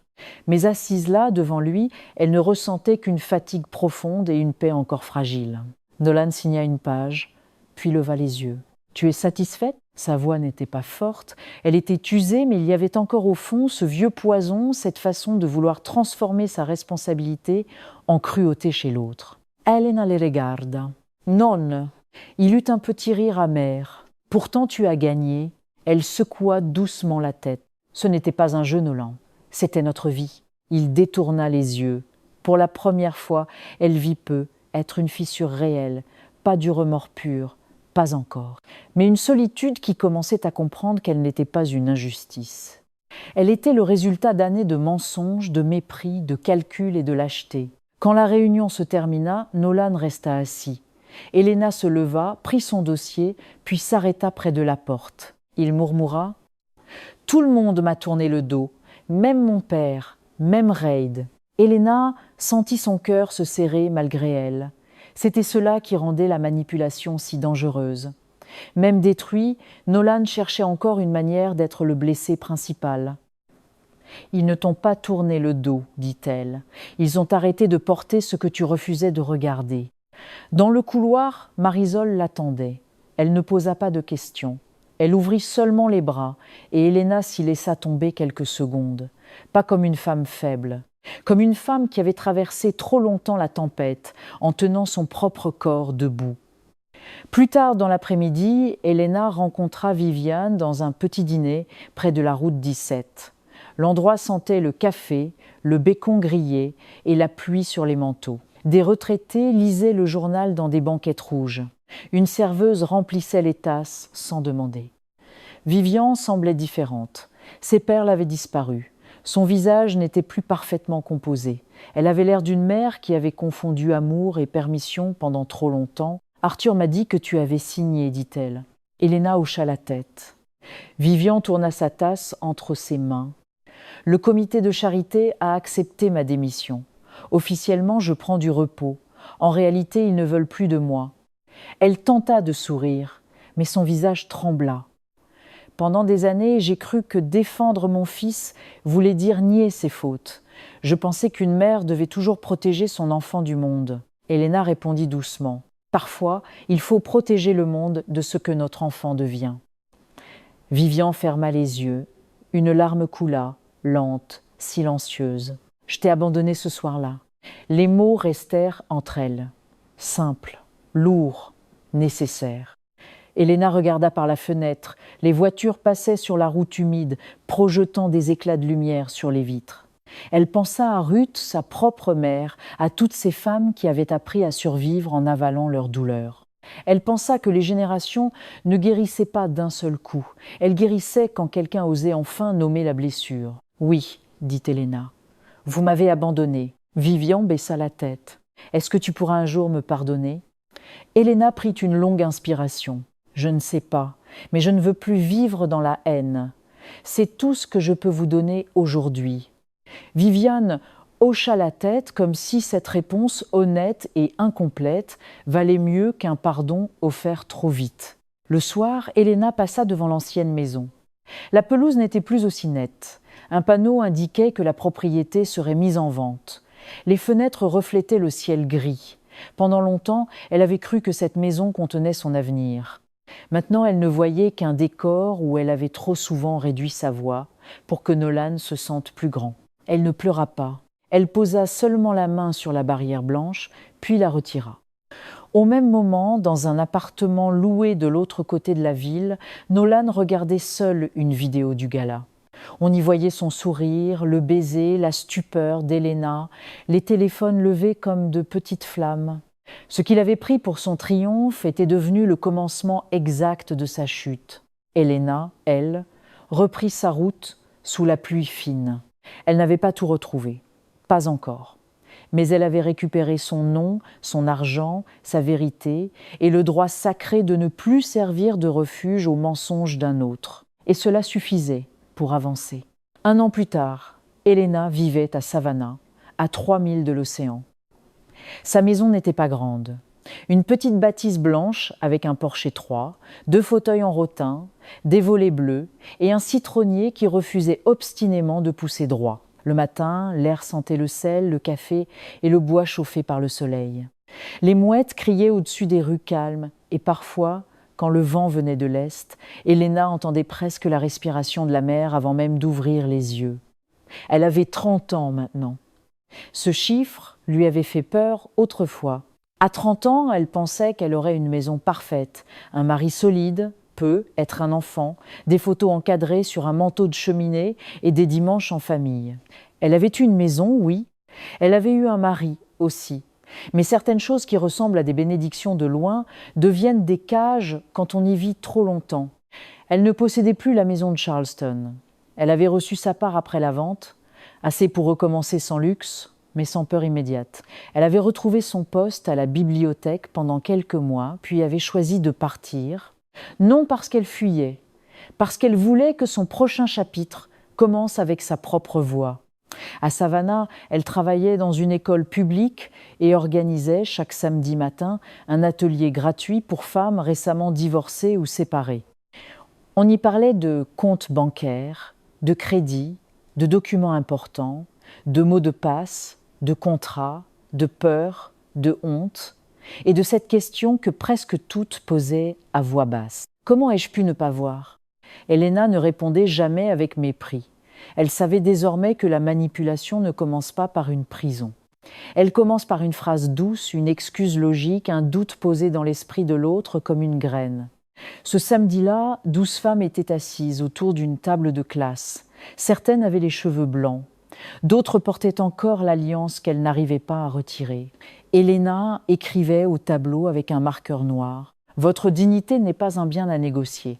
Mais assise là, devant lui, elle ne ressentait qu'une fatigue profonde et une paix encore fragile. Nolan signa une page, puis leva les yeux. « Tu es satisfaite ?» Sa voix n'était pas forte, elle était usée, mais il y avait encore au fond ce vieux poison, cette façon de vouloir transformer sa responsabilité en cruauté chez l'autre. Elena le regarda. « Non !» Il eut un petit rire amer. « Pourtant tu as gagné. » Elle secoua doucement la tête. Ce n'était pas un jeu, Nolan. C'était notre vie. Il détourna les yeux. Pour la première fois, elle vit peu être une fissure réelle, pas du remords pur, pas encore. Mais une solitude qui commençait à comprendre qu'elle n'était pas une injustice. Elle était le résultat d'années de mensonges, de mépris, de calculs et de lâcheté. Quand la réunion se termina, Nolan resta assis. Elena se leva, prit son dossier, puis s'arrêta près de la porte. Il murmura « Tout le monde m'a tourné le dos, même mon père, même Reid. » Elena sentit son cœur se serrer malgré elle. C'était cela qui rendait la manipulation si dangereuse. Même détruit, Nolan cherchait encore une manière d'être le blessé principal. « Ils ne t'ont pas tourné le dos, dit-elle. Ils ont arrêté de porter ce que tu refusais de regarder. » Dans le couloir, Marisol l'attendait. Elle ne posa pas de questions. Elle ouvrit seulement les bras, et Elena s'y laissa tomber quelques secondes. Pas comme une femme faible, comme une femme qui avait traversé trop longtemps la tempête, en tenant son propre corps debout. Plus tard dans l'après-midi, Elena rencontra Viviane dans un petit dîner près de la route 17. L'endroit sentait le café, le bacon grillé et la pluie sur les manteaux. Des retraités lisaient le journal dans des banquettes rouges. Une serveuse remplissait les tasses sans demander. Viviane semblait différente. Ses perles avaient disparu. Son visage n'était plus parfaitement composé. Elle avait l'air d'une mère qui avait confondu amour et permission pendant trop longtemps. « Arthur m'a dit que tu avais signé, dit-elle. » Elena hocha la tête. Viviane tourna sa tasse entre ses mains. « Le comité de charité a accepté ma démission. Officiellement, je prends du repos. En réalité, ils ne veulent plus de moi. » Elle tenta de sourire, mais son visage trembla. Pendant des années, j'ai cru que défendre mon fils voulait dire nier ses fautes. Je pensais qu'une mère devait toujours protéger son enfant du monde. Elena répondit doucement. Parfois, il faut protéger le monde de ce que notre enfant devient. Viviane ferma les yeux. Une larme coula, lente, silencieuse. Je t'ai abandonnée ce soir-là. Les mots restèrent entre elles. Simples, lourds, nécessaires. Elena regarda par la fenêtre. Les voitures passaient sur la route humide, projetant des éclats de lumière sur les vitres. Elle pensa à Ruth, sa propre mère, à toutes ces femmes qui avaient appris à survivre en avalant leur douleur. Elle pensa que les générations ne guérissaient pas d'un seul coup. Elles guérissaient quand quelqu'un osait enfin nommer la blessure. « Oui, dit Elena. Vous m'avez abandonnée. » Viviane baissa la tête. « Est-ce que tu pourras un jour me pardonner ?» Elena prit une longue inspiration. « Je ne sais pas, mais je ne veux plus vivre dans la haine. C'est tout ce que je peux vous donner aujourd'hui. » Viviane hocha la tête comme si cette réponse honnête et incomplète valait mieux qu'un pardon offert trop vite. Le soir, Elena passa devant l'ancienne maison. La pelouse n'était plus aussi nette. Un panneau indiquait que la propriété serait mise en vente. Les fenêtres reflétaient le ciel gris. Pendant longtemps, elle avait cru que cette maison contenait son avenir. Maintenant, elle ne voyait qu'un décor où elle avait trop souvent réduit sa voix pour que Nolan se sente plus grand. Elle ne pleura pas. Elle posa seulement la main sur la barrière blanche, puis la retira. Au même moment, dans un appartement loué de l'autre côté de la ville, Nolan regardait seul une vidéo du gala. On y voyait son sourire, le baiser, la stupeur d'Elena, les téléphones levés comme de petites flammes. Ce qu'il avait pris pour son triomphe était devenu le commencement exact de sa chute. Elena, elle, reprit sa route sous la pluie fine. Elle n'avait pas tout retrouvé, pas encore. Mais elle avait récupéré son nom, son argent, sa vérité, et le droit sacré de ne plus servir de refuge aux mensonges d'un autre. Et cela suffisait pour avancer. 1 an plus tard, Helena vivait à Savannah, à 3 milles de l'océan. Sa maison n'était pas grande. Une petite bâtisse blanche avec un porche étroit, 2 fauteuils en rotin, des volets bleus et un citronnier qui refusait obstinément de pousser droit. Le matin, l'air sentait le sel, le café et le bois chauffé par le soleil. Les mouettes criaient au-dessus des rues calmes et parfois, quand le vent venait de l'est, Helena entendait presque la respiration de la mer avant même d'ouvrir les yeux. Elle avait 30 ans maintenant. Ce chiffre lui avait fait peur autrefois. À 30 ans, elle pensait qu'elle aurait une maison parfaite, un mari solide, être un enfant, des photos encadrées sur un manteau de cheminée et des dimanches en famille. Elle avait eu une maison, oui. Elle avait eu un mari aussi. Mais certaines choses qui ressemblent à des bénédictions de loin deviennent des cages quand on y vit trop longtemps. Elle ne possédait plus la maison de Charleston. Elle avait reçu sa part après la vente, assez pour recommencer sans luxe, mais sans peur immédiate. Elle avait retrouvé son poste à la bibliothèque pendant quelques mois, puis avait choisi de partir, non parce qu'elle fuyait, parce qu'elle voulait que son prochain chapitre commence avec sa propre voix. À Savannah, elle travaillait dans une école publique et organisait chaque samedi matin un atelier gratuit pour femmes récemment divorcées ou séparées. On y parlait de comptes bancaires, de crédits, de documents importants, de mots de passe, de contrats, de peur, de honte, et de cette question que presque toutes posaient à voix basse. Comment ai-je pu ne pas voir ? Helena ne répondait jamais avec mépris. Elle savait désormais que la manipulation ne commence pas par une prison. Elle commence par une phrase douce, une excuse logique, un doute posé dans l'esprit de l'autre comme une graine. Ce samedi-là, 12 femmes étaient assises autour d'une table de classe. Certaines avaient les cheveux blancs. D'autres portaient encore l'alliance qu'elles n'arrivaient pas à retirer. Helena écrivait au tableau avec un marqueur noir. « Votre dignité n'est pas un bien à négocier. »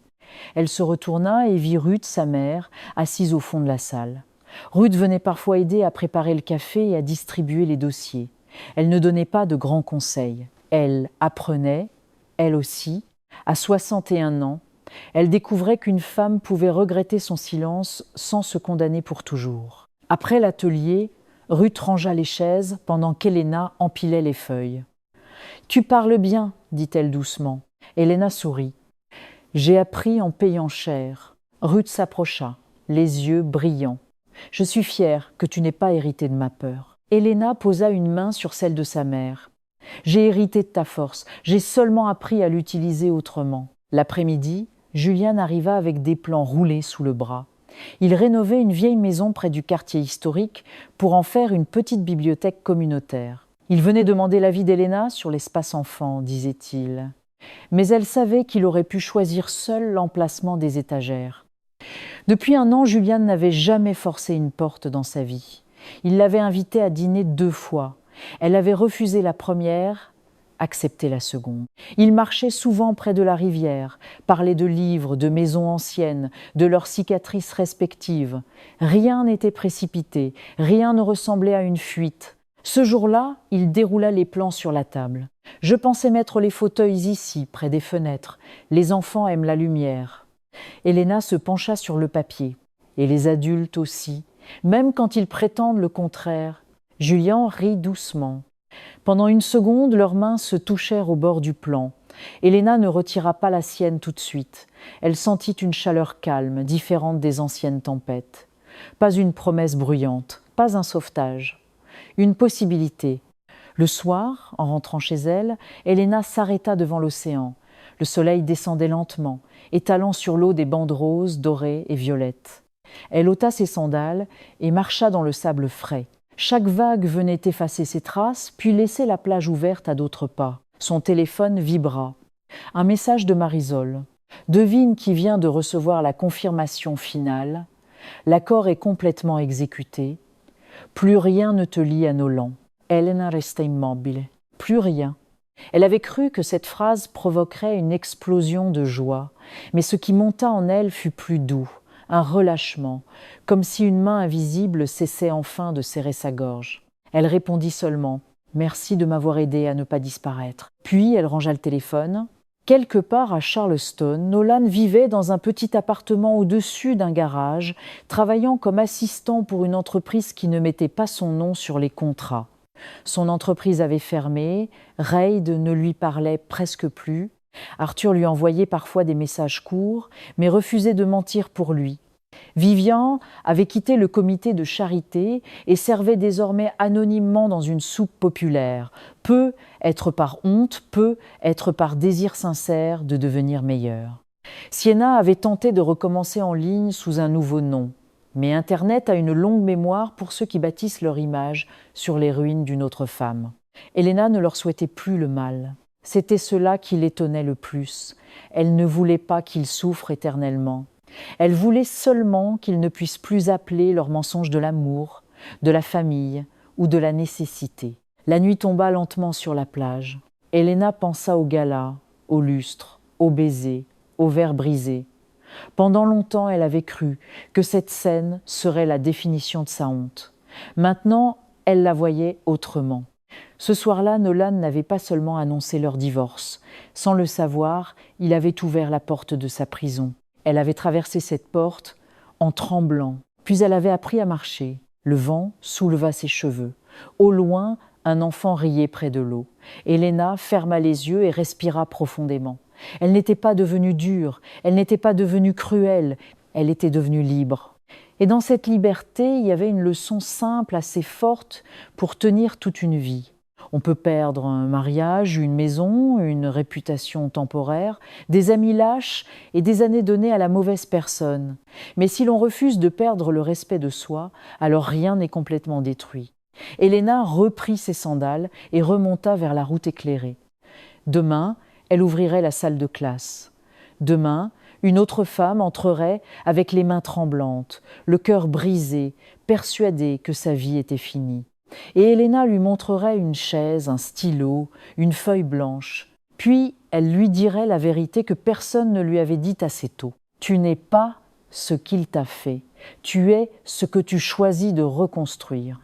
Elle se retourna et vit Ruth, sa mère, assise au fond de la salle. Ruth venait parfois aider à préparer le café et à distribuer les dossiers. Elle ne donnait pas de grands conseils. Elle apprenait, elle aussi, à 61 ans. Elle découvrait qu'une femme pouvait regretter son silence sans se condamner pour toujours. Après l'atelier, Ruth rangea les chaises pendant qu'Helena empilait les feuilles. « Tu parles bien, dit-elle doucement. Helena sourit. « J'ai appris en payant cher. » Ruth s'approcha, les yeux brillants. « Je suis fière que tu n'aies pas hérité de ma peur. » Helena posa une main sur celle de sa mère. « J'ai hérité de ta force. J'ai seulement appris à l'utiliser autrement. » L'après-midi, Julian arriva avec des plans roulés sous le bras. Il rénovait une vieille maison près du quartier historique pour en faire une petite bibliothèque communautaire. Il venait demander l'avis d'Helena sur l'espace enfant, disait-il. Mais elle savait qu'il aurait pu choisir seul l'emplacement des étagères. Depuis 1 an, Julian n'avait jamais forcé une porte dans sa vie. Il l'avait invitée à dîner 2 fois. Elle avait refusé la première, accepté la seconde. Il marchait souvent près de la rivière, parlait de livres, de maisons anciennes, de leurs cicatrices respectives. Rien n'était précipité, rien ne ressemblait à une fuite. Ce jour-là, il déroula les plans sur la table. « Je pensais mettre les fauteuils ici, près des fenêtres. Les enfants aiment la lumière. » Helena se pencha sur le papier. Et les adultes aussi, même quand ils prétendent le contraire. Julian rit doucement. Pendant 1 seconde, leurs mains se touchèrent au bord du plan. Helena ne retira pas la sienne tout de suite. Elle sentit une chaleur calme, différente des anciennes tempêtes. Pas une promesse bruyante, pas un sauvetage. Une possibilité. Le soir, en rentrant chez elle, Helena s'arrêta devant l'océan. Le soleil descendait lentement, étalant sur l'eau des bandes roses, dorées et violettes. Elle ôta ses sandales et marcha dans le sable frais. Chaque vague venait effacer ses traces, puis laisser la plage ouverte à d'autres pas. Son téléphone vibra. Un message de Marisol. « Devine qui vient de recevoir la confirmation finale. L'accord est complètement exécuté. Plus rien ne te lie à Nolan. » Helena resta immobile. Plus rien. Elle avait cru que cette phrase provoquerait une explosion de joie, mais ce qui monta en elle fut plus doux, un relâchement, comme si une main invisible cessait enfin de serrer sa gorge. Elle répondit seulement « Merci de m'avoir aidé à ne pas disparaître ». Puis elle rangea le téléphone. Quelque part à Charleston, Nolan vivait dans un petit appartement au-dessus d'un garage, travaillant comme assistant pour une entreprise qui ne mettait pas son nom sur les contrats. Son entreprise avait fermé, Reid ne lui parlait presque plus. Arthur lui envoyait parfois des messages courts, mais refusait de mentir pour lui. Vivian avait quitté le comité de charité et servait désormais anonymement dans une soupe populaire, peu être par honte, peu être par désir sincère de devenir meilleure. Sienna avait tenté de recommencer en ligne sous un nouveau nom, mais Internet a une longue mémoire pour ceux qui bâtissent leur image sur les ruines d'une autre femme. Helena ne leur souhaitait plus le mal. C'était cela qui l'étonnait le plus. Elle ne voulait pas qu'ils souffrent éternellement. Elle voulait seulement qu'ils ne puissent plus appeler leurs mensonges de l'amour, de la famille ou de la nécessité. La nuit tomba lentement sur la plage. Helena pensa au gala, au lustre, aux baisers, aux verres brisés. Pendant longtemps, elle avait cru que cette scène serait la définition de sa honte. Maintenant, elle la voyait autrement. Ce soir-là, Nolan n'avait pas seulement annoncé leur divorce. Sans le savoir, il avait ouvert la porte de sa prison. Elle avait traversé cette porte en tremblant. Puis elle avait appris à marcher. Le vent souleva ses cheveux. Au loin, un enfant riait près de l'eau. Helena ferma les yeux et respira profondément. Elle n'était pas devenue dure, elle n'était pas devenue cruelle, elle était devenue libre. Et dans cette liberté, il y avait une leçon simple, assez forte, pour tenir toute une vie. On peut perdre un mariage, une maison, une réputation temporaire, des amis lâches et des années données à la mauvaise personne. Mais si l'on refuse de perdre le respect de soi, alors rien n'est complètement détruit. Helena reprit ses sandales et remonta vers la route éclairée. Demain, elle ouvrirait la salle de classe. Demain, une autre femme entrerait avec les mains tremblantes, le cœur brisé, persuadée que sa vie était finie. Et Helena lui montrerait une chaise, un stylo, une feuille blanche. Puis elle lui dirait la vérité que personne ne lui avait dite assez tôt. Tu n'es pas ce qu'il t'a fait, tu es ce que tu choisis de reconstruire.